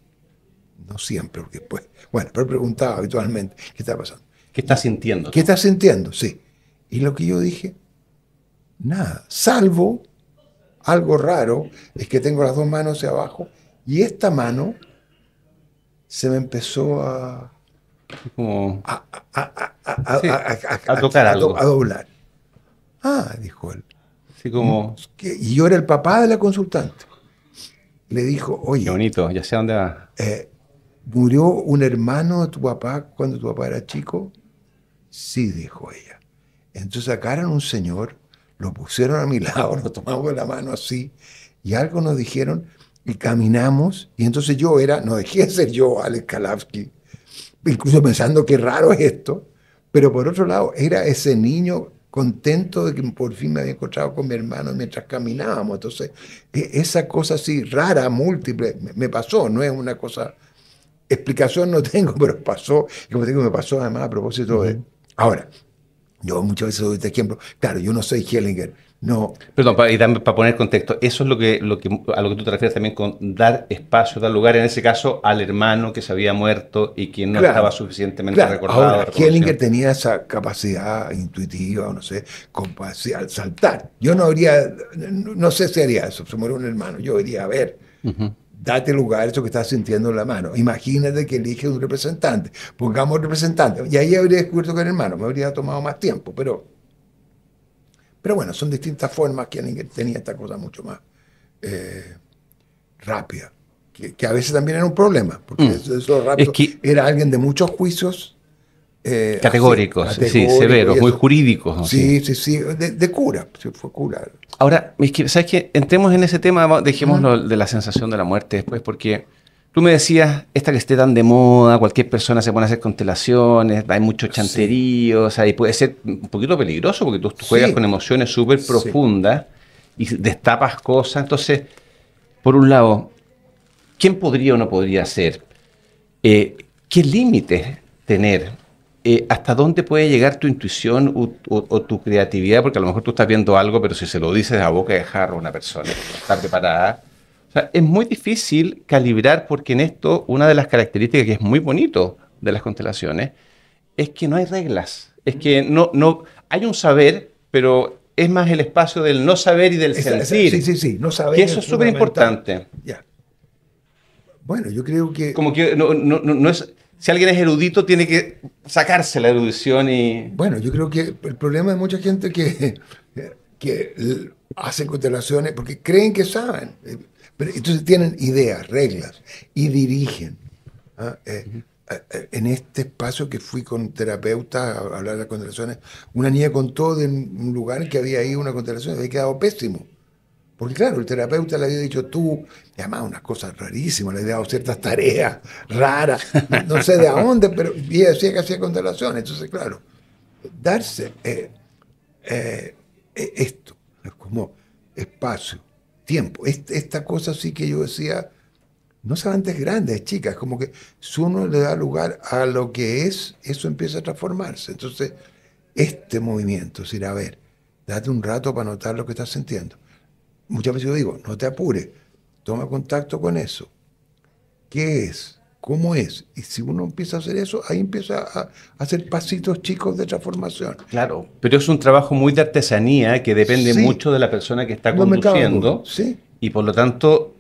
No siempre, porque después, bueno, pero preguntaba habitualmente, ¿qué está pasando? ¿Qué estás sintiendo? ¿Qué estás sintiendo? Sí. Y lo que yo dije, nada, salvo algo raro, es que tengo las dos manos hacia abajo y esta mano se me empezó a tocar algo. A doblar. Dijo él. Así como... Y yo era el papá de la consultante. Le dijo, oye, qué bonito, ya sé a dónde va. ¿Murió un hermano de tu papá cuando tu papá era chico? Sí, dijo ella. Entonces sacaron un señor, lo pusieron a mi lado, nos tomamos de la mano así, y algo nos dijeron, y caminamos, y entonces no dejé de ser yo, Alex Kalavsky, incluso pensando qué raro es esto, pero por otro lado, era ese niño contento de que por fin me había encontrado con mi hermano mientras caminábamos. Entonces, esa cosa así rara, múltiple, me pasó, no es una cosa, explicación no tengo, pero pasó, y como te digo, me pasó además a propósito de... Ahora, yo muchas veces doy este ejemplo. Claro, yo no soy Hellinger, No, Perdón, y también para poner contexto, eso es a lo que tú te refieres también con dar espacio, dar lugar, en ese caso, al hermano que se había muerto y que no estaba claro, suficientemente claro. recordado, Ahora, reconocido. Hellinger tenía esa capacidad intuitiva, o no sé, capacidad al saltar. Yo no habría, no sé si haría eso, se muere un hermano. Yo iría a ver, Ujú. date lugar a eso que estás sintiendo en la mano. Imagínate que elige un representante, pongamos representante. Y ahí habría descubierto que era hermano, me habría tomado más tiempo, pero bueno, son distintas formas que Hellinger tenía esta cosa mucho más eh, rápida, que a veces también era un problema, porque Mm. eso Es rápido que era alguien de muchos juicios, así, categóricos, sí, categórico y severos, muy eso. jurídicos, así. Sí, sí, sí, de cura, sí, fue cura. Ahora, es que, ¿sabes qué? Entremos en ese tema, Ujú. dejémoslo de la sensación de la muerte después, porque tú me decías, esta que esté tan de moda, cualquier persona se pone a hacer constelaciones, hay mucho Sí, chanterío, o sea, y puede ser un poquito peligroso porque tú juegas con sí, emociones súper sí. profundas y destapas cosas. Entonces, por un lado, ¿quién podría o no podría hacer? ¿Qué límites tener? ¿Hasta dónde puede llegar tu intuición o tu creatividad? Porque a lo mejor tú estás viendo algo, pero si se lo dices a boca de jarro a una persona que no está preparada, o sea, es muy difícil calibrar porque en esto una de las características que es muy bonito de las constelaciones es que no hay reglas, es que no hay un saber, pero es más el espacio del no saber y del Sí, sentir, sí, sí, no que saber eso es es súper fundamental. importante. Ya. Bueno, yo creo que, Como que no es, si alguien es erudito, tiene que sacarse la erudición y... bueno, yo creo que el problema de mucha gente que hacen constelaciones porque creen que saben, pero entonces tienen ideas, reglas y dirigen. ¿Ah? En este espacio que fui con terapeutas a hablar de las constelaciones, una niña contó de un lugar que había ahí una constelación y había quedado pésimo. Porque claro, el terapeuta le había dicho tú, y además unas cosas rarísimas, le había dado ciertas tareas raras, no sé de a dónde, pero y ella decía que hacía constelaciones. Entonces, claro, darse esto, es como espacio, tiempo, esta cosa sí que yo decía, no solamente es grande, es chica, es como que si uno le da lugar a lo que es, eso empieza a transformarse. Entonces, este movimiento, es ir a ver, date un rato para notar lo que estás sintiendo. Muchas veces yo digo, no te apures, toma contacto con eso. ¿Qué es? ¿Cómo es? Y si uno empieza a hacer eso, ahí empieza a hacer pasitos chicos de transformación. Claro, pero es un trabajo muy de artesanía que depende Sí, mucho de la persona que está no me cabe duda. conduciendo Sí, y por lo tanto,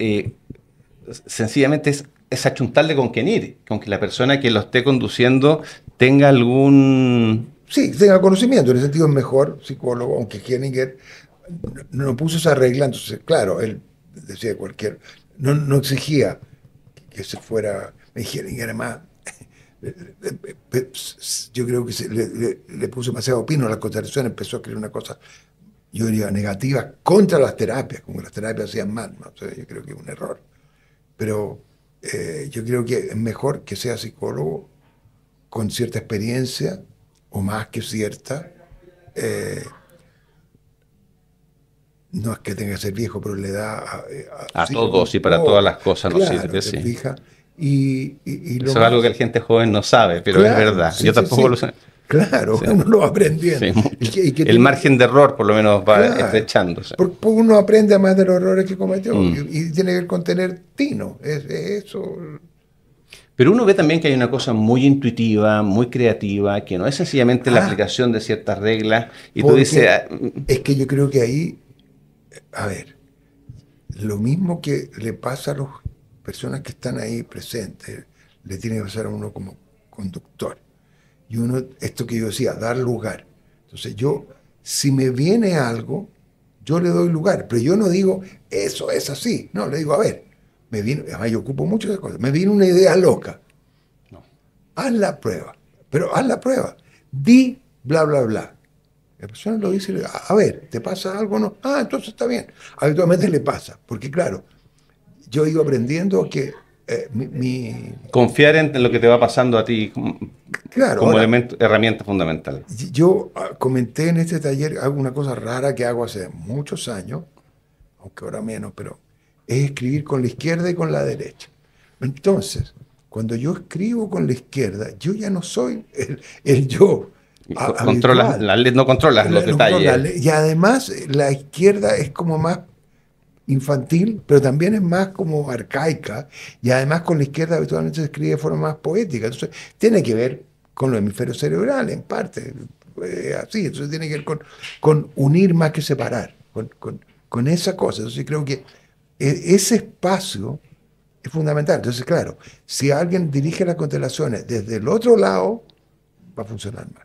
sencillamente es achuntarle con quién ir, con que la persona que lo esté conduciendo tenga algún... sí, tenga conocimiento, en ese sentido es mejor psicólogo, aunque Henninger no puso esa regla, entonces, claro, él decía cualquier, no exigía que se fuera, Henninger además, yo creo que le puso demasiado pino a la constelación, empezó a crear una cosa, yo diría, negativa contra las terapias, como que las terapias hacían mal, ¿no? O sea, yo creo que es un error. Pero yo creo que es mejor que sea psicólogo con cierta experiencia, o más que cierta. eh, no es que tenga que ser viejo, pero le da A sirve con todos y para todas todo. las cosas nos Claro, sirve, te sí. fijas. Y lo Eso es algo que más, la gente joven no sabe, pero es claro, verdad. sí, Yo sí, tampoco lo sí. sé. Claro, Sí, uno lo va sí, aprendiendo. mucho. Y que El tiene, margen de error por lo menos va claro, estrechándose. porque uno aprende más de los errores que cometió Mm. y tiene que ver con tener tino. Es eso. Pero uno ve también que hay una cosa muy intuitiva, muy creativa, que no es sencillamente la Ah, aplicación de ciertas reglas. Y tú dices, porque es que yo creo que ahí, a ver, lo mismo que le pasa a las personas que están ahí presentes, le tiene que pasar a uno como conductor. Y uno, esto que yo decía, dar lugar. Entonces yo, si me viene algo, yo le doy lugar, pero yo no digo, eso es así. No, le digo, a ver, me vino, además yo ocupo mucho de cosas, me vino una idea loca, no. haz la prueba, pero haz la prueba, di bla, bla, bla. La persona lo dice y le dice, a ver, ¿te pasa algo o no? Ah, entonces está bien. Habitualmente le pasa, porque claro, yo he ido aprendiendo que Confiar en lo que te va pasando a ti claro, como ahora, elemento, herramienta fundamental. yo comenté en este taller, hago una cosa rara que hago hace muchos años, aunque ahora menos, pero es escribir con la izquierda y con la derecha. Entonces, cuando yo escribo con la izquierda, yo ya no soy el yo. Controlas, habitual. la ley no controlas los No controla. detalles. Y además la izquierda es como más infantil, pero también es más como arcaica, y además con la izquierda habitualmente se escribe de forma más poética. Entonces, tiene que ver con los hemisferios cerebrales, en parte. Así, entonces tiene que ver con unir más que separar, con esa cosa. Entonces creo que ese espacio es fundamental. Entonces, claro, si alguien dirige las constelaciones desde el otro lado, va a funcionar mal.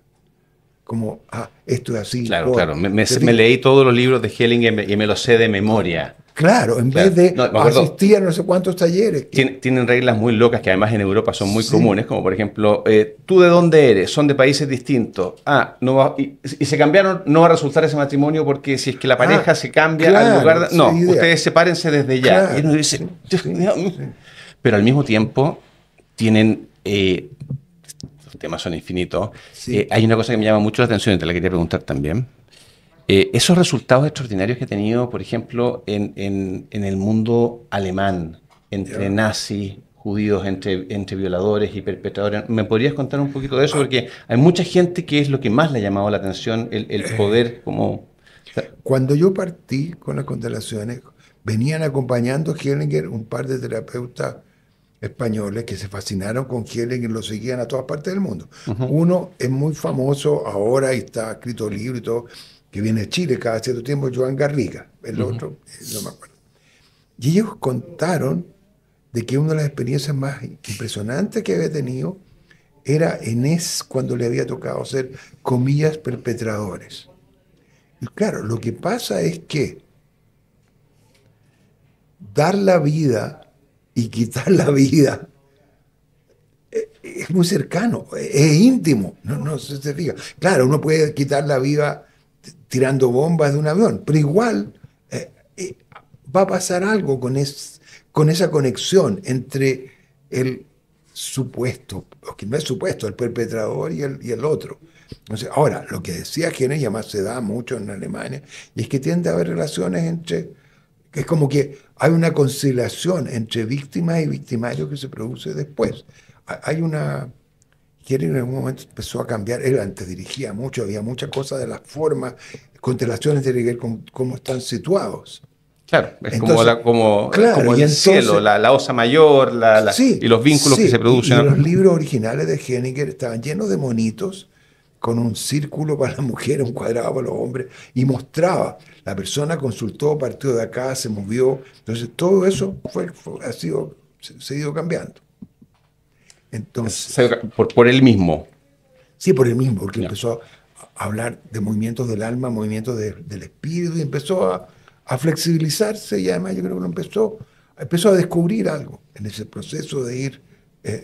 Como, esto es así, Claro, claro. ¿te Me fijas? leí todos los libros de Hellinger y me los sé de memoria. Claro, en vez Claro. de No, me acuerdo, asistir a no sé cuántos talleres. tienen reglas muy locas que además en Europa son muy Sí, comunes, como por ejemplo, ¿tú de dónde eres? Son de países distintos. No va, y se cambiaron, no va a resultar ese matrimonio porque si es que la pareja se cambia al claro, lugar. sí, No, idea. ustedes sepárense desde ya. Y Claro, uno sí, dice, Dios sí, mío. sí. Pero al mismo tiempo tienen, los temas son infinitos. Sí. Hay una cosa que me llama mucho la atención y te la quería preguntar también. Esos resultados extraordinarios que ha tenido, por ejemplo, en el mundo alemán, entre Ya. nazis, judíos, entre violadores y perpetradores, ¿me podrías contar un poquito de eso? Ah, Porque hay mucha gente que es lo que más le ha llamado la atención, el poder como... o sea, Cuando yo partí con las constelaciones, venían acompañando a Hellinger un par de terapeutas españoles que se fascinaron con Hellinger y lo seguían a todas partes del mundo. ujú, Uno es muy famoso ahora y está escrito libro y todo, que viene de Chile cada cierto tiempo, Joan Garriga. El ujú. otro, no me acuerdo. Y ellos contaron de que una de las experiencias más impresionantes que había tenido era cuando le había tocado ser, comillas, perpetradores. Y claro, lo que pasa es que dar la vida y quitar la vida es muy cercano, es íntimo, no se fija. Claro, uno puede quitar la vida tirando bombas de un avión, pero igual va a pasar algo con esa conexión entre el supuesto, o que no es supuesto, el perpetrador y el otro. Entonces, ahora, lo que decía Genes, y además se da mucho en Alemania, y es que tiende a haber relaciones que es como que hay una conciliación entre víctimas y victimarios que se produce después. Hay una... Genes en algún momento empezó a cambiar, él antes dirigía mucho, había muchas cosas de las formas, constelaciones tienen que ver con cómo están situados. Claro, es como, Entonces, claro, como y el cielo, entonces, la osa mayor y sí, los vínculos que se sí, y los producen. libros originales de Henniger estaban llenos de monitos con un círculo para las mujeres, un cuadrado para los hombres, y mostraba, la persona consultó, partió de acá, se movió, entonces todo eso se ha ido cambiando. Entonces, Por él mismo. sí, por el mismo, porque Ya. empezó a hablar de movimientos del alma, movimientos del espíritu, y empezó a flexibilizarse, y además yo creo que empezó a descubrir algo en ese proceso de ir,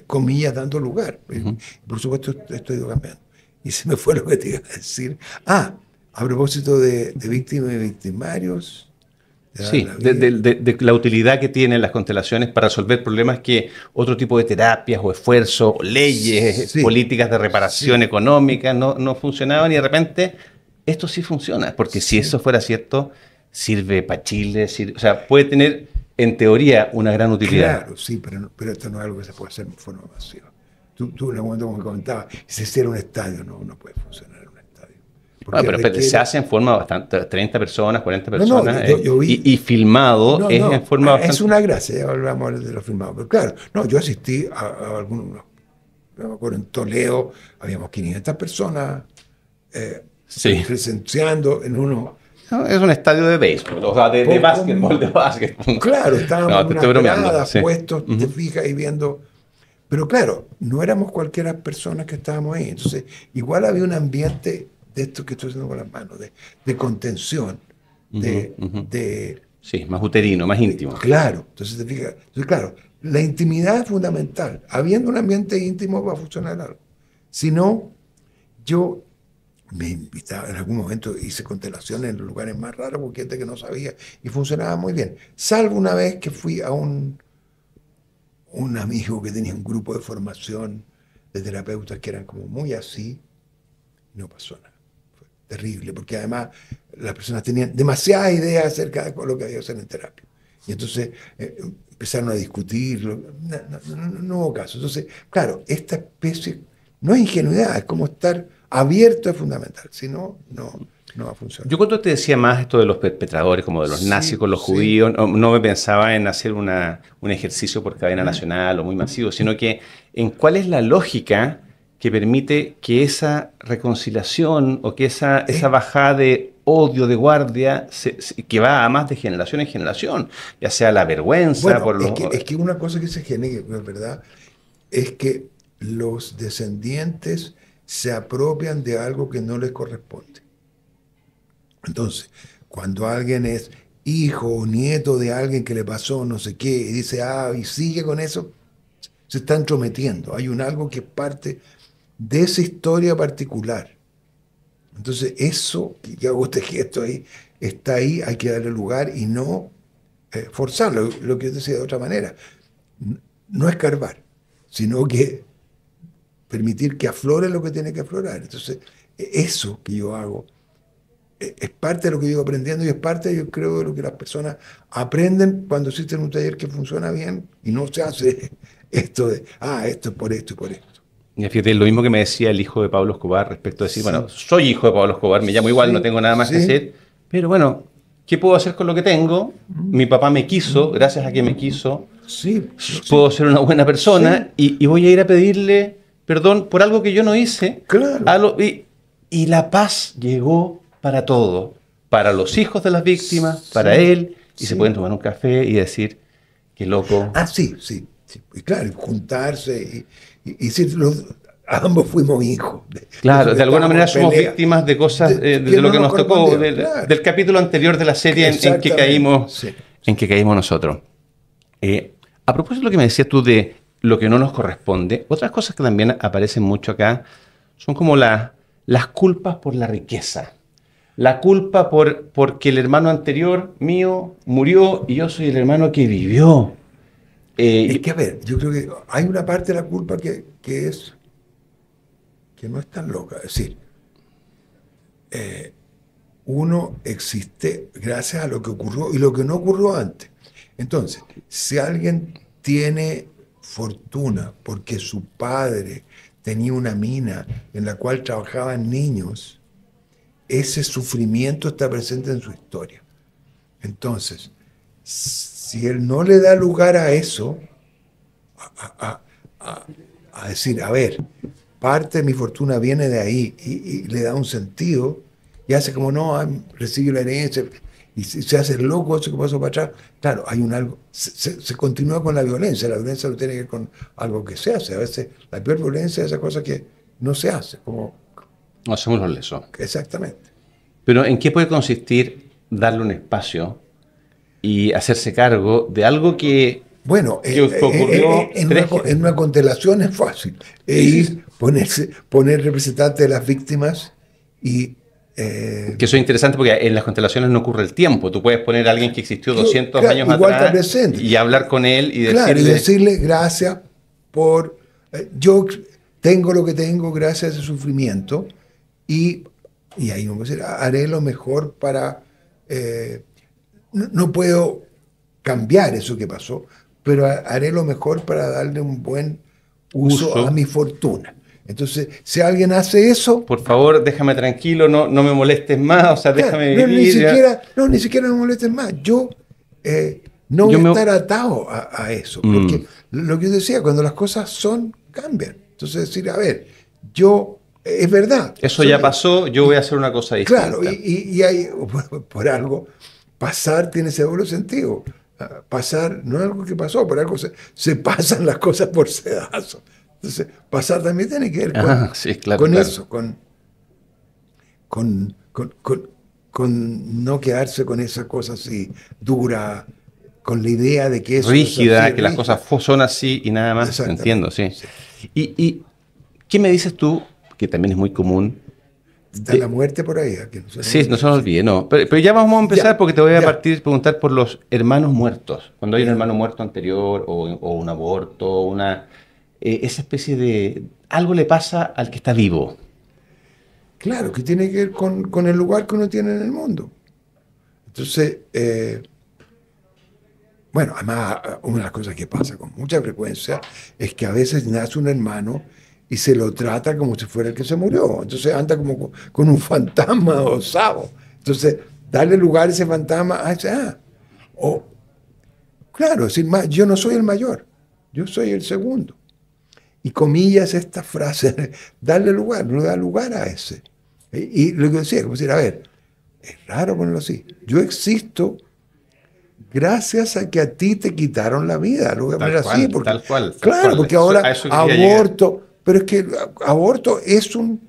comillas, dando lugar. Ujú. Por supuesto, esto ha ido cambiando. Y se me fue lo que te iba a decir. A propósito de víctimas y victimarios, de dar la Sí, vida. de la utilidad que tienen las constelaciones para resolver problemas que otro tipo de terapias o esfuerzos, o leyes, Sí, políticas de reparación sí, económica no funcionaban y de repente esto sí funciona, porque si sí. eso fuera cierto, sirve para Chile, o sea, puede tener en teoría una gran utilidad. Claro, sí, pero esto no es algo que se puede hacer de forma masiva. Tú en algún momento como me comentabas, si se hiciera un estadio, no puede funcionar en un estadio. Bueno, Porque pero espérate, se requiere... hace en forma bastante, 30 personas, 40 No, personas, yo vi... y filmado No, es en no, forma es bastante... una gracia, ya hablamos de los filmados. Pero claro, no, yo asistí a algunos, no me acuerdo, en Toledo, habíamos 500 personas Sí. presenciando en uno... No, es un estadio de béisbol, o sea, de básquetbol, de básquetbol. Claro, estábamos No, en te estoy unas bromeando, gradas sí. puestos, te Ujú. fijas, y viendo. Pero claro, no éramos cualquiera personas que estábamos ahí. Entonces, igual había un ambiente de esto que estoy haciendo con las manos, de contención, Ujú, de, ujú. de, Sí, más uterino, más íntimo. claro. Entonces, te fijas. Entonces, claro, la intimidad es fundamental. Habiendo un ambiente íntimo va a funcionar algo. Si no, yo me invitaba, en algún momento hice constelaciones en los lugares más raros porque gente que no sabía y funcionaba muy bien. Salvo una vez que fui a un amigo que tenía un grupo de formación de terapeutas que eran como muy así, y no pasó nada. Fue terrible, porque además las personas tenían demasiadas ideas acerca de lo que había que hacer en terapia. Y entonces empezaron a discutirlo, no hubo caso. Entonces, claro, esta especie no es ingenuidad, es como estar abierto es fundamental, si no, no va a funcionar. Yo cuando te decía más esto de los perpetradores, como de los nazis con los judíos, no me pensaba en hacer un ejercicio por cadena nacional o muy masivo, sino que en cuál es la lógica que permite que esa reconciliación o que esa bajada de odio, de guardia, que va a más de generación en generación, ya sea la vergüenza por los... Es que una cosa que se genera, es verdad, es que los descendientes se apropian de algo que no les corresponde. Entonces, cuando alguien es hijo o nieto de alguien que le pasó no sé qué, y dice, y sigue con eso, se está entrometiendo. Hay algo que es parte de esa historia particular. Entonces, eso, que hago este gesto ahí, está ahí, hay que darle lugar y no forzarlo. Lo que yo decía de otra manera, no escarbar, sino que permitir que aflore lo que tiene que aflorar. Entonces, eso que yo hago es parte de lo que yo iba aprendiendo y es parte, yo creo, de lo que las personas aprenden cuando existe un taller que funciona bien y no se hace esto de, esto es por esto y por esto. Y fíjate, lo mismo que me decía el hijo de Pablo Escobar respecto a decir, bueno, soy hijo de Pablo Escobar, me llamo igual, no tengo nada más que hacer, pero bueno, ¿qué puedo hacer con lo que tengo? Mi papá me quiso, gracias a que me quiso, puedo ser una buena persona y voy a ir a pedirle perdón por algo que yo no hice. Claro. Y la paz llegó para todo, para los hijos de las víctimas, para él, y se pueden tomar un café y decir, qué loco. Sí. Y claro, juntarse y decir, ambos fuimos hijos. Claro, de alguna manera somos víctimas de cosas, de lo que nos tocó, del capítulo anterior de la serie en que caímos nosotros. A propósito de lo que me decías tú de lo que no nos corresponde, otras cosas que también aparecen mucho acá son como las culpas por la riqueza. La culpa porque el hermano anterior mío murió y yo soy el hermano que vivió. Es que, a ver, yo creo que hay una parte de la culpa que no es tan loca. Es decir, uno existe gracias a lo que ocurrió y lo que no ocurrió antes. Entonces, si alguien tiene fortuna porque su padre tenía una mina en la cual trabajaban niños, ese sufrimiento está presente en su historia. Entonces, si él no le da lugar a eso, a decir, a ver, parte de mi fortuna viene de ahí y le da un sentido y hace como, no, recibe la herencia y se hace loco eso que pasó para atrás. Claro, hay algo, se continúa con la violencia no tiene que ver con algo que se hace. A veces la peor violencia es esa cosa que no se hace, como... No hacemos los lesos. Exactamente. Pero ¿en qué puede consistir darle un espacio y hacerse cargo de algo que... Bueno, ocurrió en una constelación es fácil. Poner representantes de las víctimas y... que eso es interesante porque en las constelaciones no ocurre el tiempo. Tú puedes poner a alguien que existió 200 años atrás y hablar con él y decirle... Claro, y decirle gracias por... yo tengo lo que tengo gracias a ese sufrimiento y ahí vamos a decir, haré lo mejor para... no puedo cambiar eso que pasó, pero haré lo mejor para darle un buen uso a mi fortuna. Entonces, si alguien hace eso... Por favor, déjame tranquilo, no me molestes más, o sea, déjame vivir. Ni siquiera me molestes más. Yo no voy a estar atado a eso. Porque lo que yo decía, cuando las cosas cambian. Entonces, decir, a ver, es verdad. Eso ya pasó, yo voy a hacer una cosa distinta. Claro, y hay, por algo, pasar tiene ese doble sentido. Pasar no es algo que pasó, por algo se pasan las cosas por sedazo. Entonces, pasar también tiene que ver con eso, con no quedarse con esa cosa así dura, con la idea de que eso rígida, es así, que las cosas son así y nada más. Entiendo, sí. ¿Y qué me dices tú, que también es muy común? Está la muerte por ahí. Que no se nos olvide, no. Pero ya vamos a empezar porque te voy a preguntar por los hermanos muertos. Cuando hay un hermano muerto anterior o un aborto, esa especie de... Algo le pasa al que está vivo. Claro, que tiene que ver con el lugar que uno tiene en el mundo. Entonces, bueno, además, una de las cosas que pasa con mucha frecuencia es que a veces nace un hermano y se lo trata como si fuera el que se murió. Entonces anda como con un fantasma osado. Entonces, darle lugar a ese fantasma, o, claro, es decir, yo no soy el mayor, yo soy el segundo. Y comillas esta frase, darle lugar, no da lugar a ese. Y lo que decía, como decir, a ver, es raro ponerlo así. Yo existo gracias a que a ti te quitaron la vida. Lo voy a poner así. Porque, tal cual. Claro, porque ahora aborto, pero es que aborto es un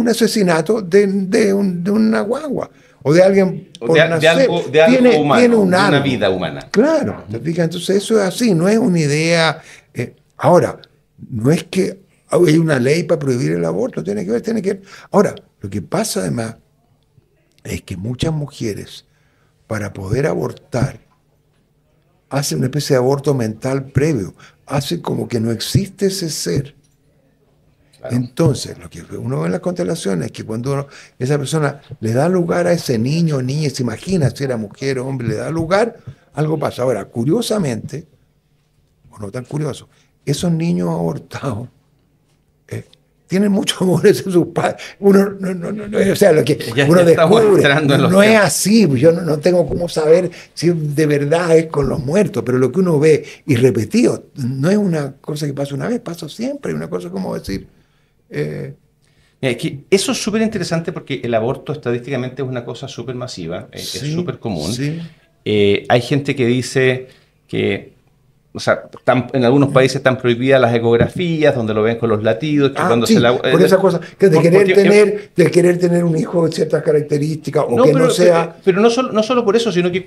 asesinato de una guagua o de alguien por nacer. De algo humano, tiene un de algo. una vida humana. Claro, ¿te fijas? Entonces eso es así, no es una idea. Ahora, no es que hay una ley para prohibir el aborto, tiene que ver. Ahora, lo que pasa además es que muchas mujeres, para poder abortar, hacen una especie de aborto mental previo, hacen como que no existe ese ser. Claro. Entonces, lo que uno ve en las constelaciones es que cuando esa persona le da lugar a ese niño o niña, se imagina si era mujer o hombre, le da lugar, algo pasa. Ahora, curiosamente, o no tan curioso, esos niños abortados tienen mucho amor hacia sus padres. Uno, o sea, lo que uno descubre no es así. Yo no tengo cómo saber si de verdad es con los muertos, pero lo que uno ve y repetido no es una cosa que pasa una vez, pasa siempre. Es una cosa como decir... Mira, eso es súper interesante porque el aborto estadísticamente es una cosa súper masiva, es súper común. Sí. Hay gente que dice que, o sea, en algunos países están prohibidas las ecografías, donde lo ven con los latidos. Que cuando por esa cosa, que de querer tener un hijo de ciertas características, o que no sea... Pero no solo por eso, sino que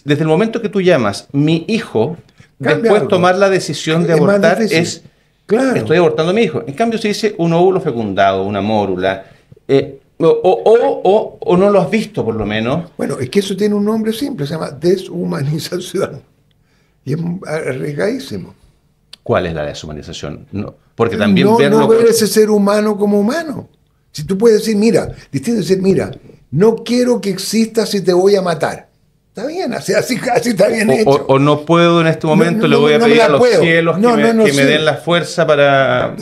desde el momento que tú llamas mi hijo, después tomar la decisión de abortar es... Claro. Estoy abortando a mi hijo. En cambio, se dice un óvulo fecundado, una mórula, o no lo has visto, por lo menos. Bueno, es que eso tiene un nombre simple, se llama deshumanización. Y es arriesgadísimo. ¿Cuál es la deshumanización? No, porque también no ver ese ser humano como humano. Si tú puedes decir, mira, no quiero que existas si te voy a matar. Está bien, así está bien hecho. O no puedo en este momento, le voy a pedir a los cielos que me den la fuerza para...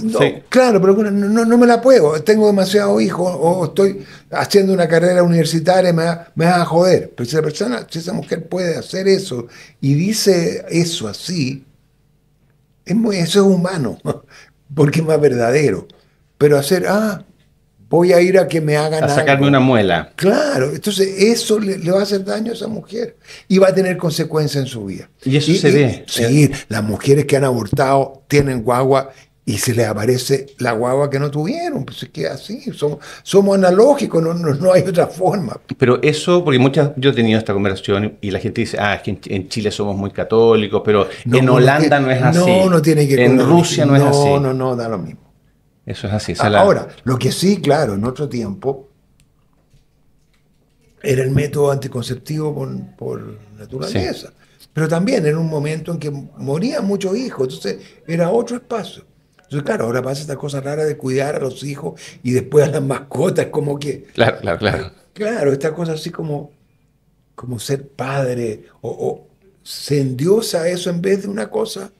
Claro, pero no me la puedo. Tengo demasiados hijos o estoy haciendo una carrera universitaria, me va a joder. Pero si esa mujer puede hacer eso y dice eso así, eso es humano, porque es más verdadero. Pero hacer, voy a ir a que me hagan a sacarme algo. Una muela. Claro, entonces eso le va a hacer daño a esa mujer y va a tener consecuencias en su vida. Y eso se ve. Sí, las mujeres que han abortado tienen guagua y se les aparece la guagua que no tuvieron. Pues es que así, somos analógicos, no hay otra forma. Pero eso, porque yo he tenido esta conversación y la gente dice, es que en Chile somos muy católicos, pero en Holanda no es así. No tiene que ver. En Rusia no es así. No, da lo mismo. Eso es así. Ahora, lo que sí, claro, en otro tiempo era el método anticonceptivo por naturaleza. Sí. Pero también era un momento en que morían muchos hijos, entonces era otro espacio. Entonces, claro, ahora pasa esta cosa rara de cuidar a los hijos y después a las mascotas, como que... Claro. Claro, esta cosa así como ser padre, o se endiosa eso en vez de una cosa...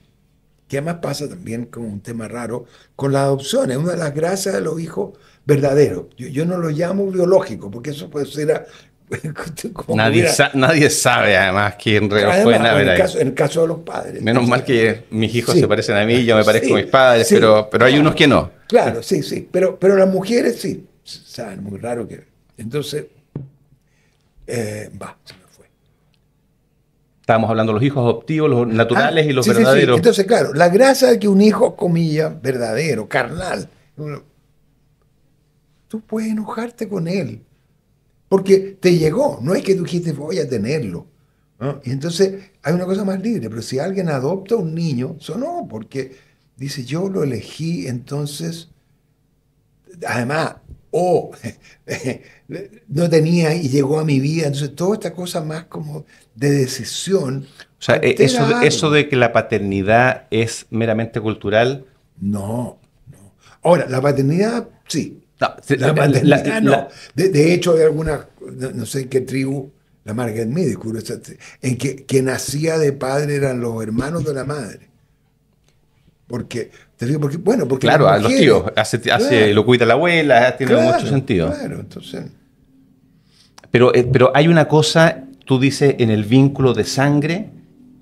que además pasa también como un tema raro con la adopción. Es una de las gracias de los hijos verdaderos. Yo no lo llamo biológico, porque eso puede ser... Nadie sabe además quién pueden haber ahí. En el caso de los padres. Menos mal que mis hijos se parecen a mí y yo me parezco a mis padres, pero hay unos que no. Claro, sí. Pero las mujeres sí. Saben, muy raro que... Entonces, se me fue. Estábamos hablando de los hijos adoptivos, los naturales y los verdaderos. Sí. Entonces, claro, la gracia de que un hijo, comillas, verdadero, carnal, tú puedes enojarte con él, porque te llegó, no es que tú dijiste voy a tenerlo, ¿no? Y entonces hay una cosa más libre, pero si alguien adopta a un niño, eso no, porque dice yo lo elegí, entonces, además, no tenía y llegó a mi vida, entonces toda esta cosa más como de decisión. O sea, eso de que la paternidad es meramente cultural. No. Ahora, la paternidad, sí. La paternidad no. De hecho, hay alguna, no sé en qué tribu, la Margaret Mead, en que nacía de padre eran los hermanos de la madre. Porque, te digo, porque, bueno, porque Claro, las a los mujeres- tíos, claro, lo cuida la abuela, tiene claro, mucho sentido. claro, entonces, Pero hay una cosa, tú dices, en el vínculo de sangre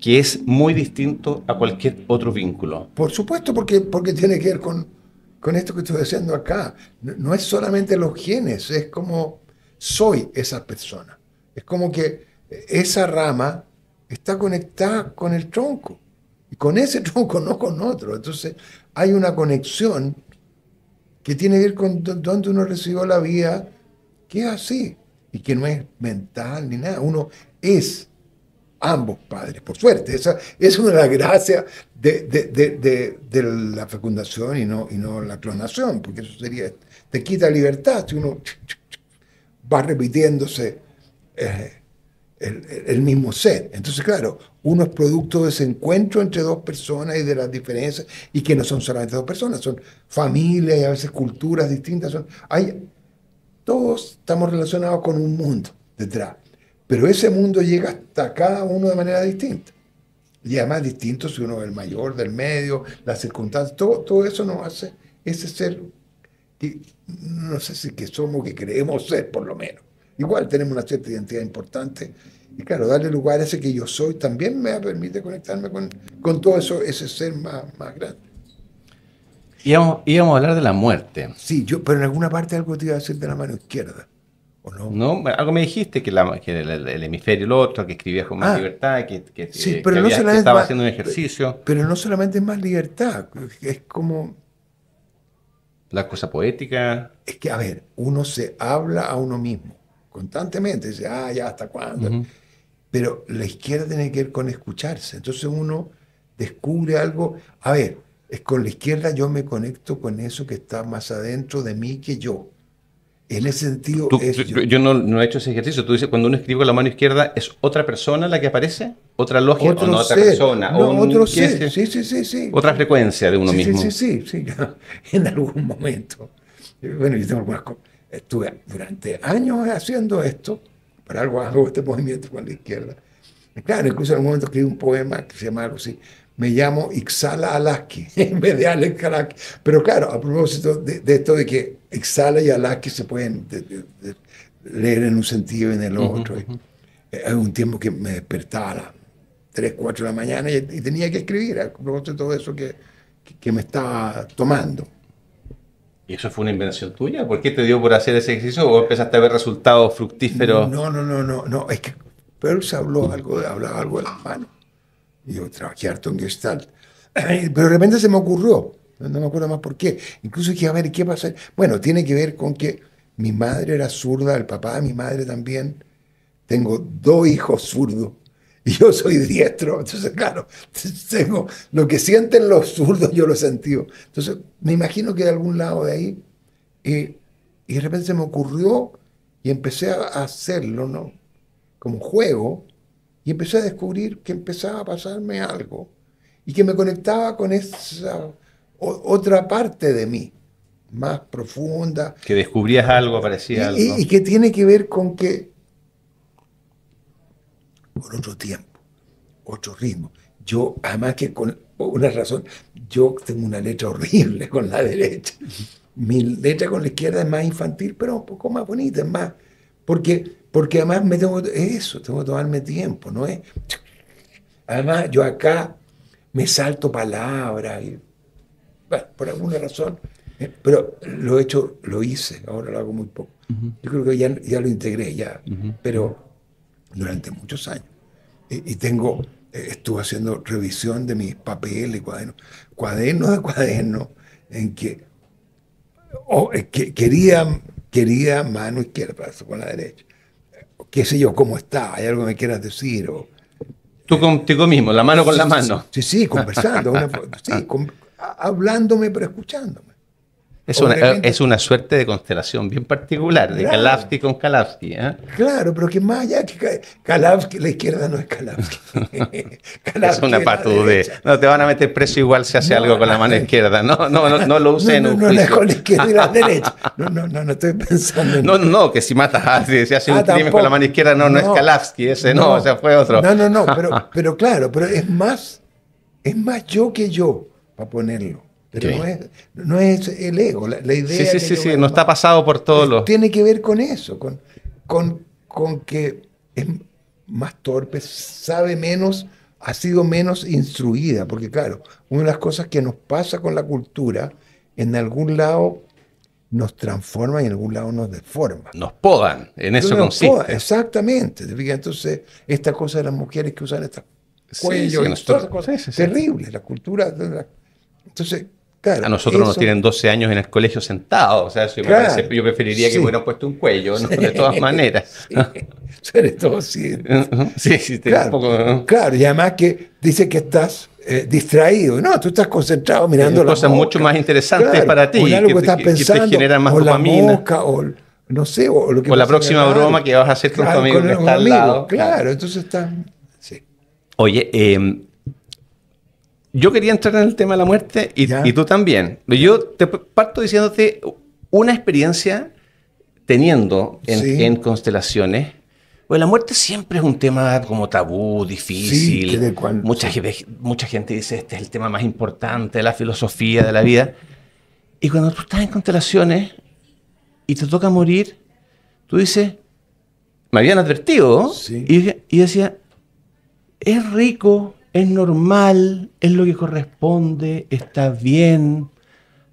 que es muy distinto a cualquier otro vínculo. por supuesto, porque tiene que ver con esto que estoy diciendo acá. No, no es solamente los genes, es como soy esa persona. Es como que esa rama está conectada con el tronco. Y con ese tronco, no con otro. Entonces, hay una conexión que tiene que ver con donde uno recibió la vida, que es así. Y que no es mental ni nada. Uno es ambos padres, por suerte. Esa es una de las gracias de la fecundación y no la clonación, porque eso sería, te quita libertad si uno va repitiéndose el mismo ser. Entonces, claro, uno es producto de ese encuentro entre dos personas y de las diferencias, y que no son solamente dos personas, son familias y a veces culturas distintas. Todos estamos relacionados con un mundo detrás, pero ese mundo llega hasta cada uno de manera distinta. Y además distinto si uno es el mayor, del medio, las circunstancias, todo eso nos hace ese ser que no sé si que somos, que creemos ser por lo menos. Igual tenemos una cierta identidad importante. Y claro, darle lugar a ese que yo soy también me permite conectarme con todo eso, ese ser más grande. Íbamos a hablar de la muerte. Sí, pero en alguna parte algo te iba a decir de la mano izquierda, ¿o no? ¿No? Algo me dijiste que, que el hemisferio el otro, que escribías con más libertad, Sí, pero no que solamente estaba haciendo un ejercicio. Pero no solamente es más libertad, es como, La cosa poética. es que, a ver, uno se habla a uno mismo constantemente, dice, ya, ¿hasta cuándo? Ujú. Pero la izquierda tiene que ver con escucharse. Entonces uno descubre algo. A ver, es con la izquierda yo me conecto con eso que está más adentro de mí que yo. En ese sentido es yo. Yo no he hecho ese ejercicio. Tú dices, cuando uno escribe con la mano izquierda, ¿es otra persona la que aparece? ¿Otra logia? ¿O no otra ser. persona? No, ¿O otro qué ser. es? Sí. Otra frecuencia de uno Sí, mismo. sí. En algún momento. Bueno, yo tengo algunas cosas. Estuve durante años haciendo esto. Por algo hago este movimiento con la izquierda. Y claro, incluso en algún momento escribí un poema que se llama algo así. Me llamo Ixala Alaski, en vez de Alex Alaski. Pero claro, a propósito de esto de que Ixala y Alaski se pueden leer en un sentido y en el otro. Hay un tiempo que me despertaba a las 3, 4 de la mañana y tenía que escribir a propósito de todo eso que me estaba tomando. ¿Y eso fue una invención tuya? ¿Por qué te dio por hacer ese ejercicio o empezaste a ver resultados fructíferos? No, es que Peirce hablaba algo de las manos. Y yo trabajé harto en Gestalt. Pero de repente se me ocurrió, no me acuerdo más por qué. Incluso dije, a ver, ¿qué pasa? Bueno, tiene que ver con que mi madre era zurda, el papá de mi madre también. Tengo 2 hijos zurdos y yo soy diestro. Entonces, claro, tengo lo que sienten los zurdos, yo lo he sentido. Entonces, me imagino que de algún lado de ahí, y de repente se me ocurrió y empecé a hacerlo, ¿no? Como juego. Y empecé a descubrir que empezaba a pasarme algo y que me conectaba con esa otra parte de mí, más profunda. Que descubrías algo, aparecía algo. Y que tiene que ver con otro tiempo, otro ritmo. Yo, además que con una razón, yo tengo una letra horrible con la derecha. Mi letra con la izquierda es más infantil, pero un poco más bonita, es más. Porque además tengo que tomarme tiempo, ¿no es? Además, yo acá me salto palabras, bueno, por alguna razón, pero lo hice, ahora lo hago muy poco. Yo creo que ya lo integré, pero durante muchos años. Y estuve haciendo revisión de mis papeles, cuadernos de cuadernos, en que quería mano izquierda con la derecha. Qué sé yo, cómo está, hay algo que me quieras decir. Tú contigo mismo, la mano con la mano. Sí, conversando, hablándome pero escuchándome. Es una suerte de constelación bien particular, de Kalavsky con Kalavsky. Claro, pero que más allá que Kalavsky, la izquierda no es Kalavsky. Es una patudez. No te van a meter preso igual si hace algo con la mano izquierda. No lo usen en un juicio. No es con la izquierda y la derecha. No estoy pensando en No, que si matas, si hace un crimen con la mano izquierda, no es Kalavsky, ese ese fue otro. Pero claro, pero es más yo que yo. para ponerlo. Pero Sí. no es el ego, la idea Sí, que sí, yo sí, me no está armaba. pasado por todos los... Tiene que ver con eso, con que es más torpe, sabe menos, ha sido menos instruida, porque claro, una de las cosas que nos pasa con la cultura, en algún lado nos transforma y en algún lado nos deforma. Nos podan, en No eso nos poda, consiste. exactamente. ¿Te fijas? Entonces, esta cosa de las mujeres que usan estos Sí, cuellos sí, y todas esas cosas, sí, sí, sí. terribles, la cultura. Entonces, A claro, nosotros nos eso, tienen 12 años en el colegio sentados, o sea, eso me parece, claro, yo preferiría que me sí, hubieran puesto un cuello, ¿no? sí, De todas maneras. sí, sobre todo sí. Sí, sí, un Claro, poco... claro, y además que dice que estás distraído. No, tú estás concentrado mirando la cosas mucho mosca. más interesantes Claro, para o en ti, algo que estás que te pensando, generan más o la dopamina. mosca, o no sé, o lo que O la pasa en el próxima broma árbol. que vas a hacer con tu Claro, amigo que con está al amigos, lado. Claro. claro, entonces está. Sí. Oye, yo quería entrar en el tema de la muerte y ¿Ya? tú también. ¿Ya? Yo te parto diciéndote una experiencia teniendo en Sí, constelaciones. Pues la muerte siempre es un tema como tabú, sí, que difícil. de cuando. Mucha, Sí. mucha gente dice, este es el tema más importante de la filosofía de la vida. Y cuando tú estás en constelaciones y te toca morir, tú dices, me habían advertido, ¿no? Sí. Y decía, es rico, es normal, es lo que corresponde, está bien,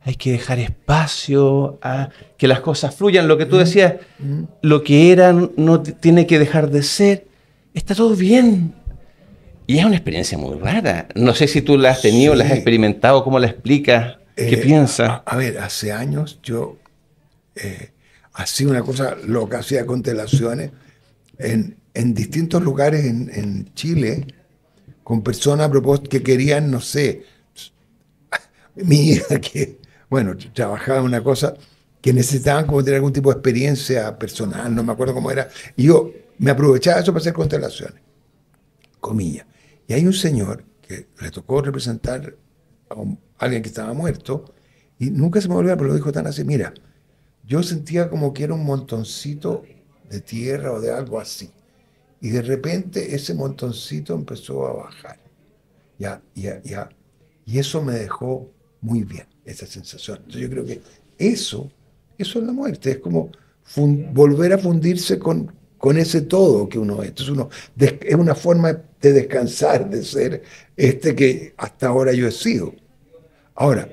hay que dejar espacio a que las cosas fluyan. Lo que tú Mm, decías, mm. lo que era no tiene que dejar de ser, está todo bien. Y es una experiencia muy rara. No sé si tú la has tenido, la has Sí. experimentado, cómo la explicas, qué piensas. A ver, hace años yo hacía una cosa loca, hacía constelaciones en distintos lugares en Chile con personas a propósito que querían, no sé, mi hija que, bueno, trabajaba en una cosa que necesitaban como tener algún tipo de experiencia personal, no me acuerdo cómo era, y yo me aprovechaba de eso para hacer constelaciones, comillas. Y hay un señor que le tocó representar a alguien que estaba muerto, y nunca se me olvidó, pero lo dijo tan así, mira, yo sentía como que era un montoncito de tierra o de algo así. Y de repente ese montoncito empezó a bajar. Ya, ya, ya. Y eso me dejó muy bien, esa sensación. Entonces yo creo que eso es la muerte. Es como volver a fundirse con ese todo que uno es. Entonces es una forma de descansar, de ser este que hasta ahora yo he sido. Ahora,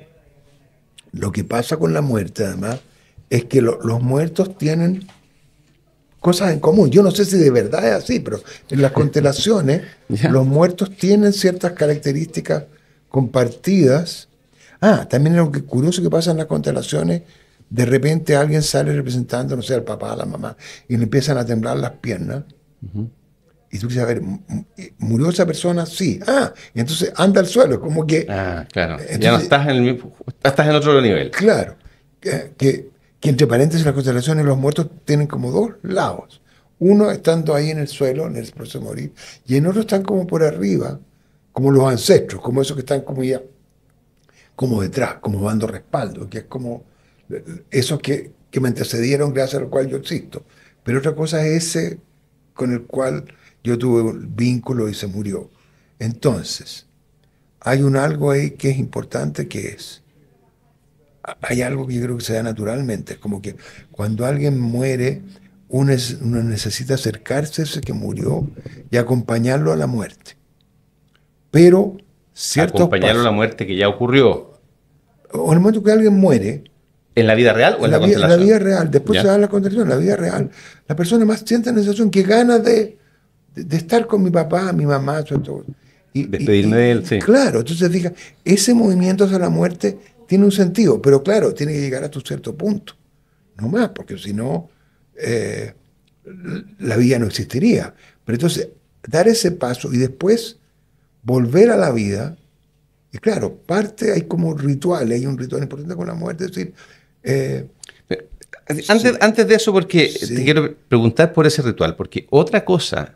lo que pasa con la muerte, además, es que los muertos tienen cosas en común. Yo no sé si de verdad es así, pero en las constelaciones ¿Ya? los muertos tienen ciertas características compartidas. Ah, también algo curioso que pasa en las constelaciones, de repente alguien sale representando, no sé, al papá, a la mamá, y le empiezan a temblar las piernas. Y tú dices, a ver, ¿murió esa persona? Sí. Ah, y entonces anda al suelo, como que, Ah, claro. Ya no entonces, estás en el mismo, estás en otro nivel. claro, que entre paréntesis las constelaciones los muertos tienen como dos lados. Uno estando ahí en el suelo, en el proceso de morir, y en otro están como por arriba, como los ancestros, como esos que están como ya, como detrás, como dando respaldo, que es como esos que me antecedieron gracias al cual yo existo. Pero otra cosa es ese con el cual yo tuve un vínculo y se murió. Entonces, hay un algo ahí que es importante que es hay algo que yo creo que se da naturalmente. Es como que cuando alguien muere, uno necesita acercarse a ese que murió y acompañarlo a la muerte. Pero ciertos Acompañarlo a la pasos. muerte que ya ocurrió. O en el momento que alguien muere, ¿En la vida real o en la en la vida constelación? real, después se ¿Ya? da la contemplación, en la vida real, la persona más siente la sensación que ganas de estar con mi papá, mi mamá, sobre todo. Despedirme de él, sí. Claro, entonces diga, ese movimiento hacia la muerte tiene un sentido, pero claro, tiene que llegar a tu cierto punto, no más, porque si no, eh, la vida no existiría. Pero entonces, dar ese paso y después volver a la vida, y claro, parte, hay como rituales, hay un ritual importante con la muerte, es decir, eh, Antes, sí, antes de eso, porque te sí, quiero preguntar por ese ritual, porque otra cosa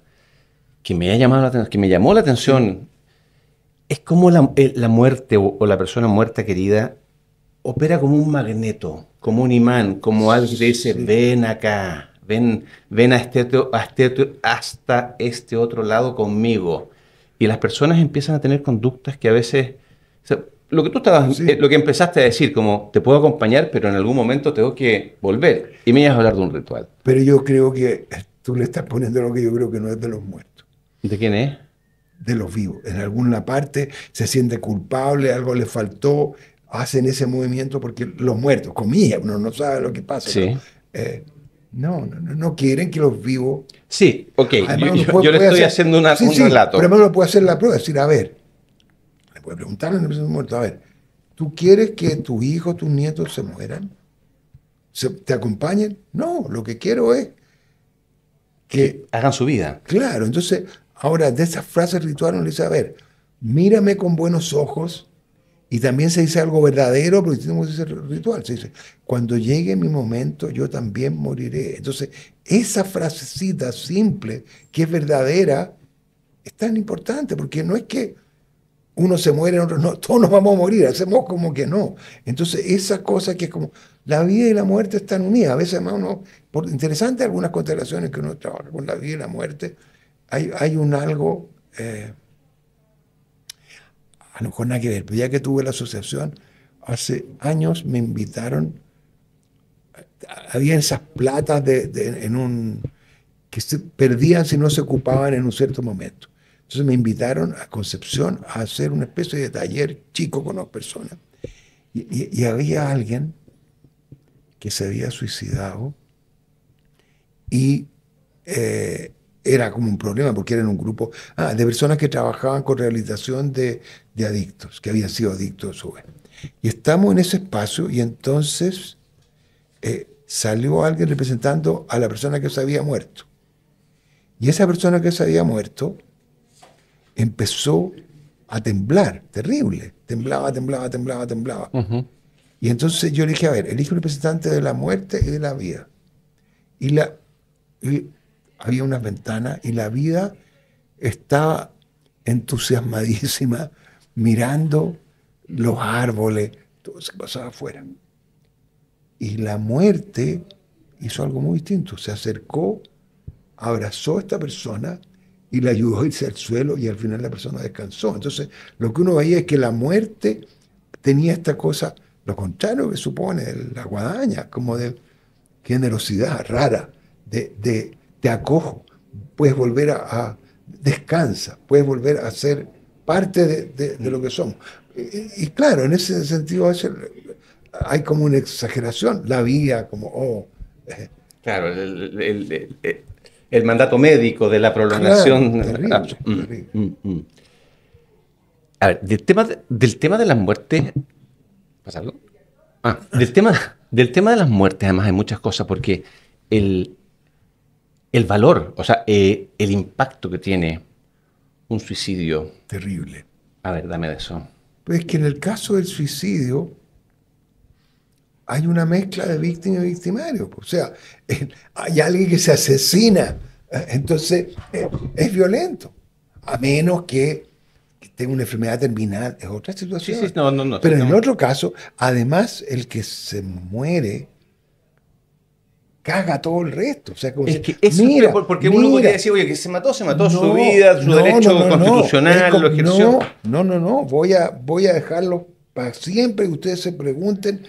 que me ha llamado la atención, que me llamó la sí, atención, es cómo la muerte o la persona muerta querida opera como un magneto, como un imán, como alguien que te dice, sí, ven acá, ven hasta este otro lado conmigo. Y las personas empiezan a tener conductas que a veces, o sea, lo que tú estabas, Sí. lo que empezaste a decir, como te puedo acompañar, pero en algún momento tengo que volver. Y me ibas a hablar de un ritual. Pero yo creo que tú le estás poniendo lo que yo creo que no es de los muertos, ¿De quién es? de los vivos. En alguna parte se siente culpable, algo le faltó, hacen ese movimiento porque los muertos, comillas, uno no sabe lo que pasa, pero Sí. no quieren que los vivos. Sí, ok. Además, Yo le estoy haciendo un sí, relato. pero además uno puede hacer la prueba, decir, a ver, le puede preguntarle a una persona muerta, a ver, ¿tú quieres que tus hijos, tus nietos se mueran? ¿Te acompañen? No, lo que quiero es que, Hagan su vida. claro, entonces, ahora de esas frases rituales uno le dice, a ver, mírame con buenos ojos, y también se dice algo verdadero, pero no se dice ritual, se dice, cuando llegue mi momento, yo también moriré. Entonces, esa frasecita simple, que es verdadera, es tan importante, porque no es que uno se muere, otro no, todos nos vamos a morir, hacemos como que no. Entonces, esa cosa que es como, la vida y la muerte están unidas. A veces, además, interesante algunas constelaciones que uno trabaja con la vida y la muerte, hay un algo, a lo mejor nada que ver, pero ya que tuve la asociación, hace años me invitaron, había esas platas que se perdían si no se ocupaban en un cierto momento. Entonces me invitaron a Concepción a hacer una especie de taller chico con las personas. Y había alguien que se había suicidado y era como un problema porque eran un grupo de personas que trabajaban con rehabilitación de adictos, que habían sido adictos a su vez. Y estamos en ese espacio y entonces salió alguien representando a la persona que se había muerto. Y esa persona que se había muerto empezó a temblar, terrible. Temblaba, temblaba, temblaba, temblaba. Ujú. Y entonces yo le dije, a ver, elige un representante de la muerte y de la vida. Y había unas ventanas y la vida estaba entusiasmadísima mirando los árboles, todo se pasaba afuera. Y la muerte hizo algo muy distinto. Se acercó, abrazó a esta persona y le ayudó a irse al suelo y al final la persona descansó. Entonces, lo que uno veía es que la muerte tenía esta cosa, lo contrario que supone la guadaña, como de generosidad rara, te acojo, puedes volver descansa, puedes volver a ser parte de lo que somos. Y claro, en ese sentido a veces hay como una exageración, la vida como, Claro, el mandato médico de la prolongación. claro, terrible, terrible. A ver, del tema de las muertes. ¿Pasa algo? Del tema de las muertes, además, hay muchas cosas, porque el valor, o sea, el impacto que tiene un suicidio. Terrible. A ver, dame de eso. Pues es que en el caso del suicidio hay una mezcla de víctima y victimario. O sea, hay alguien que se asesina, entonces es violento, a menos que tenga una enfermedad terminal, es otra Sí, situación. sí, no. Pero en el otro caso, además, el que se muere caga todo el resto. O sea, como Es si, que eso mira, porque uno podría mira, decir, oye, que se mató su no, vida, su no, derecho no, no, no. constitucional, Es como, lo ejerció. no. Voy a dejarlo para siempre que ustedes se pregunten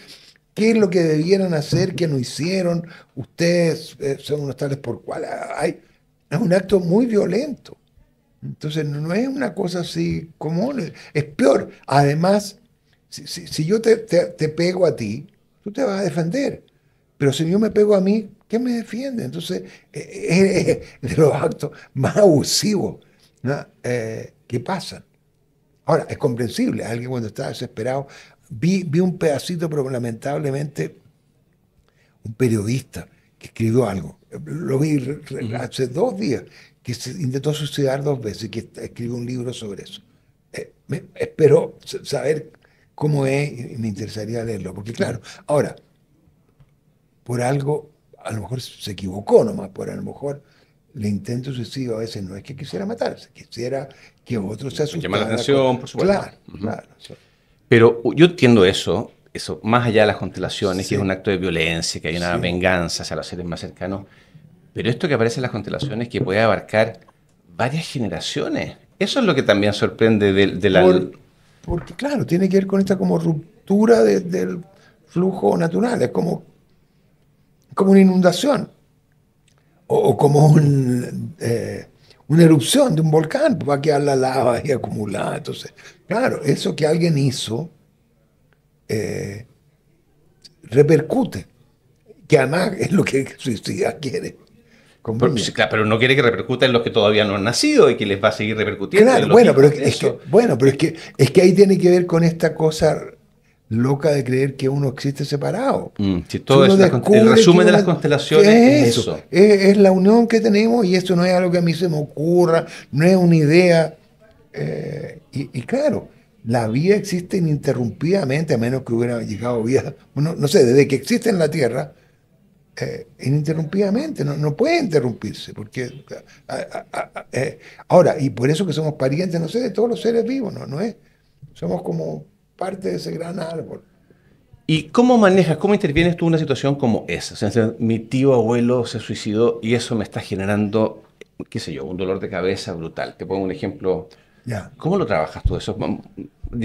qué es lo que debieran hacer, qué no hicieron. Ustedes son unos tales por cual. Es un acto muy violento. Entonces no es una cosa así común, es peor. Además, si yo te pego a ti, tú te vas a defender. Pero si yo me pego a mí, ¿qué me defiende? Entonces, es de los actos más abusivos, ¿no? Que pasan. Ahora, es comprensible, alguien cuando está desesperado, vi un pedacito, pero lamentablemente un periodista que escribió algo, lo vi hace 2 días, que se intentó suicidar 2 veces y que escribió un libro sobre eso. Espero saber cómo es y me interesaría leerlo, porque claro, ahora, por algo, a lo mejor se equivocó nomás, por a lo mejor el intento de suicidio a veces no es que quisiera matarse, quisiera que otro se asustara. Llamar la atención, por supuesto. Claro, claro. Pero yo entiendo eso, más allá de las constelaciones, Sí. que es un acto de violencia, que hay una Sí. venganza hacia los seres más cercanos. Pero esto que aparece en las constelaciones, que puede abarcar varias generaciones. Eso es lo que también sorprende de la... porque claro, tiene que ver con esta como ruptura del flujo natural, es como una inundación o como una erupción de un volcán, pues va a quedar la lava ahí acumulada. Entonces, claro, eso que alguien hizo eh, repercute, que además es lo que el suicida quiere. Sí, claro, pero no quiere que repercuta en los que todavía no han nacido y que les va a seguir repercutiendo. Claro, pero es que ahí tiene que ver con esta cosa loca de creer que uno existe separado. Si todo es el resumen de las constelaciones es eso. Es la unión que tenemos y eso no es algo que a mí se me ocurra, no es una idea. Y claro, la vida existe ininterrumpidamente, a menos que hubiera llegado vida, bueno, no sé, desde que existe en la Tierra, ininterrumpidamente, no puede interrumpirse, porque ahora, y por eso que somos parientes, no sé, de todos los seres vivos, ¿no es? Somos como parte de ese gran árbol. ¿Y cómo manejas, cómo intervienes tú en una situación como esa? O sea, mi tío abuelo se suicidó y eso me está generando, qué sé yo, un dolor de cabeza brutal. Te pongo un ejemplo. Ya. ¿Cómo lo trabajas tú eso?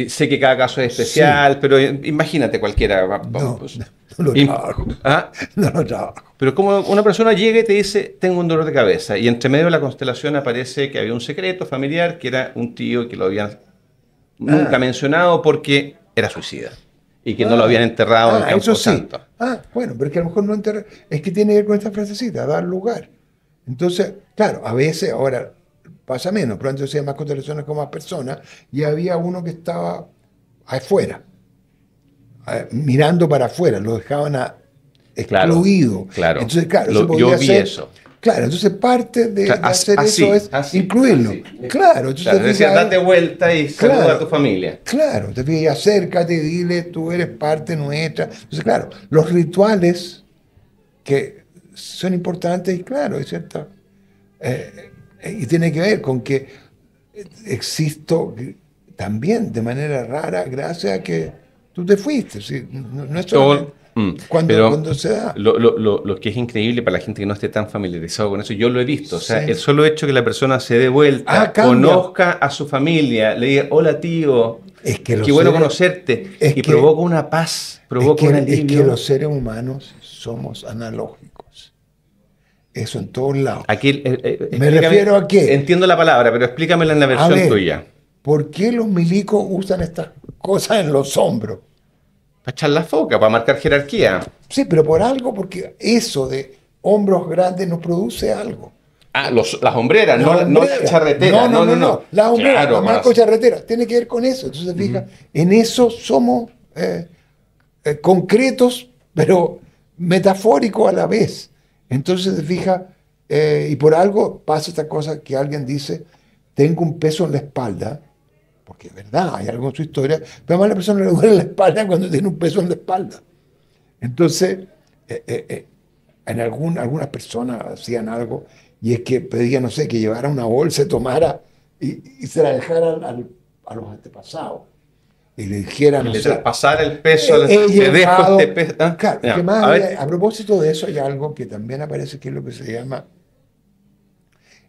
Sé que cada caso es especial, sí, pero imagínate cualquiera. No lo trabajo. ¿Ah? No lo trabajo. Pero como una persona llega y te dice, tengo un dolor de cabeza, y entre medio de la constelación aparece que había un secreto familiar, que era un tío que lo habían nunca mencionado porque era suicida, y que no lo habían enterrado en Campo Santo. Bueno, pero es que a lo mejor no enterrar, es que tiene que ver con esta frasecita, dar lugar. Entonces, claro, a veces, ahora pasa menos, pero antes hacía más constelaciones con más personas, y había uno que estaba afuera, mirando para afuera, lo dejaban excluido. Claro. Entonces, claro, yo vi eso. Claro, entonces parte de hacer eso es incluirlo. Claro, entonces decía, date vuelta y saluda a tu familia. Claro, te fijas, acércate, dile, tú eres parte nuestra. Entonces, claro, los rituales que son importantes, y claro, es cierto. Y tiene que ver con que existo también de manera rara gracias a que tú te fuiste. ¿Sí? No es solo cuando se da. Lo que es increíble para la gente que no esté tan familiarizado con eso, yo lo he visto. O sea, el solo hecho que la persona se dé vuelta, conozca a su familia, le diga, hola tío, qué bueno conocerte, y provoca una paz, provoca un alivio. Es que los seres humanos somos analógicos. Eso en todos lados. Aquí, me refiero a qué. Entiendo la palabra, pero explícamela en la versión tuya. ¿Por qué los milicos usan estas cosas en los hombros? Para echar la foca, para marcar jerarquía. Sí, pero por algo, porque eso de hombros grandes nos produce algo. Las hombreras, no la charretera. No. Las hombreras, la marco charretera, tiene que ver con eso. Entonces, fija, en eso somos concretos, pero metafóricos a la vez. Entonces, se fija, y por algo pasa esta cosa que alguien dice, tengo un peso en la espalda, porque es verdad, hay algo en su historia, pero además a la persona le duele la espalda cuando tiene un peso en la espalda. Entonces, en algunas personas hacían algo, y es que pedían, no sé, que llevara una bolsa, tomara y se la dejara a los antepasados. Y le dijeran, le traspasara el peso, te dejo este peso. Claro, a propósito de eso hay algo que también aparece, que es lo que se llama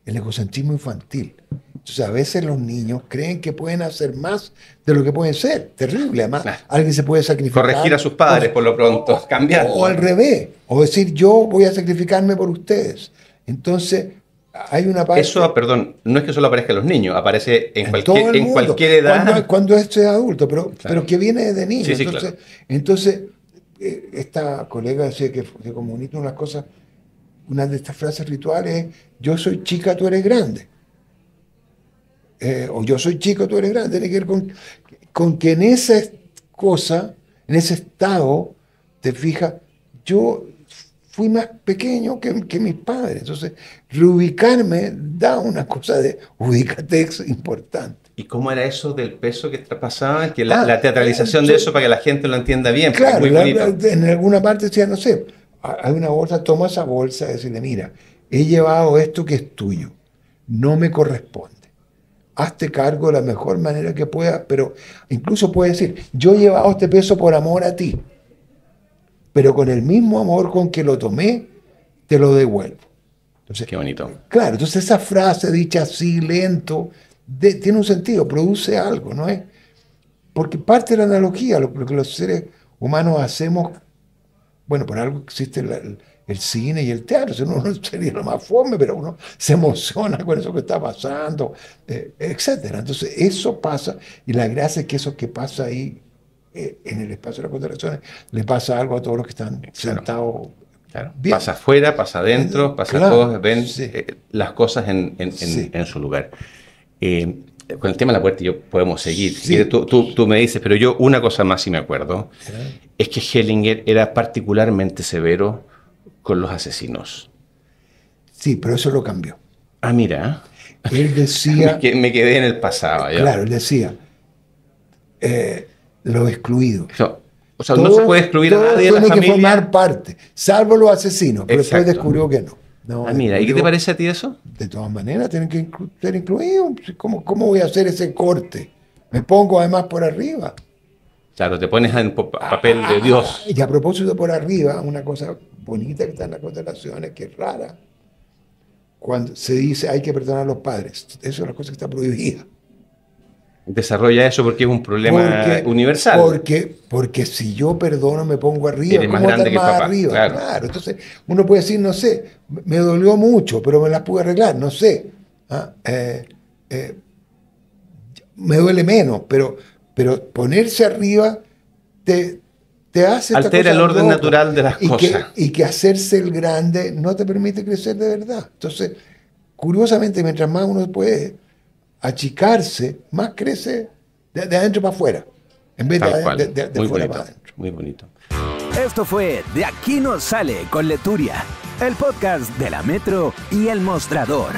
el egocentrismo infantil. Entonces, a veces los niños creen que pueden hacer más de lo que pueden ser. Terrible, además. Alguien se puede sacrificar. Corregir a sus padres, por lo pronto, cambiar. O al revés. O decir, yo voy a sacrificarme por ustedes. Entonces, hay una parte... Eso, perdón, no es que solo aparezca en los niños, aparece en cualquier edad. Cuando esto es adulto, pero que viene de niño. Sí, entonces, esta colega decía que comunica unas cosas, una de estas frases rituales es, yo soy chica, tú eres grande. O yo soy chico, tú eres grande. Tiene que ver con que en esa cosa, en ese estado, te fijas, yo fui más pequeño que mis padres. Entonces, reubicarme da una cosa de ubicatex importante. ¿Y cómo era eso del peso que traspasaba? Que la teatralización de eso para que la gente lo entienda bien. Claro, muy bonito. En alguna parte decía, no sé, hay una bolsa, toma esa bolsa y decirle, mira, he llevado esto que es tuyo, no me corresponde. Hazte cargo de la mejor manera que puedas, pero incluso puedes decir, yo he llevado este peso por amor a ti, pero con el mismo amor con que lo tomé, te lo devuelvo. Entonces, qué bonito. Claro, entonces esa frase dicha así, lento, tiene un sentido, produce algo, ¿no es? porque parte de la analogía, lo que los seres humanos hacemos, bueno, por algo existe el cine y el teatro, si uno no sería lo más fome, pero uno se emociona con eso que está pasando, etcétera. Entonces, eso pasa, y la gracia es que eso que pasa ahí, en el espacio de las constelaciones, le pasa algo a todos los que están sentados. Claro. Bien. Pasa afuera, pasa adentro, pasa Claro, todos, ven sí. las cosas en Sí. su lugar. Con el tema de la puerta yo podemos seguir. Si Sí. quieres, tú me dices, pero yo una cosa más sí me acuerdo, es que Hellinger era particularmente severo con los asesinos. Sí, pero eso lo cambió. Ah, mira. Él decía, Me quedé en el pasado. Ya. claro, él decía, los excluidos. O sea, no se puede excluir a nadie de la tiene que familia. formar parte, salvo los asesinos, pero después Exacto. descubrió que no. No, Ah, mira, ¿y qué te parece a ti eso? De todas maneras, tienen que ser incluidos. ¿Cómo voy a hacer ese corte? Me pongo además por arriba. Claro, te pones en papel de Dios. Y a propósito por arriba, una cosa bonita que está en las constelaciones, que es rara, cuando se dice hay que perdonar a los padres. Eso es una cosa que está prohibida. Desarrolla eso porque es un problema universal. Porque si yo perdono, me pongo arriba. Eres más ¿Cómo grande estar que más papá, arriba? claro. Claro. Entonces, uno puede decir, no sé, me dolió mucho, pero me las pude arreglar, no sé. Me duele menos, pero ponerse arriba te hace esta Altera cosa el orden loca. natural de las cosas. Y que hacerse el grande no te permite crecer de verdad. Entonces, curiosamente, mientras más uno puede achicarse, más crece de adentro para afuera, en vez Tal cual. de Muy fuera bonito, para adentro. muy bonito. Esto fue De Aquí No Sale con Leturia, el podcast de la Metro y El Mostrador.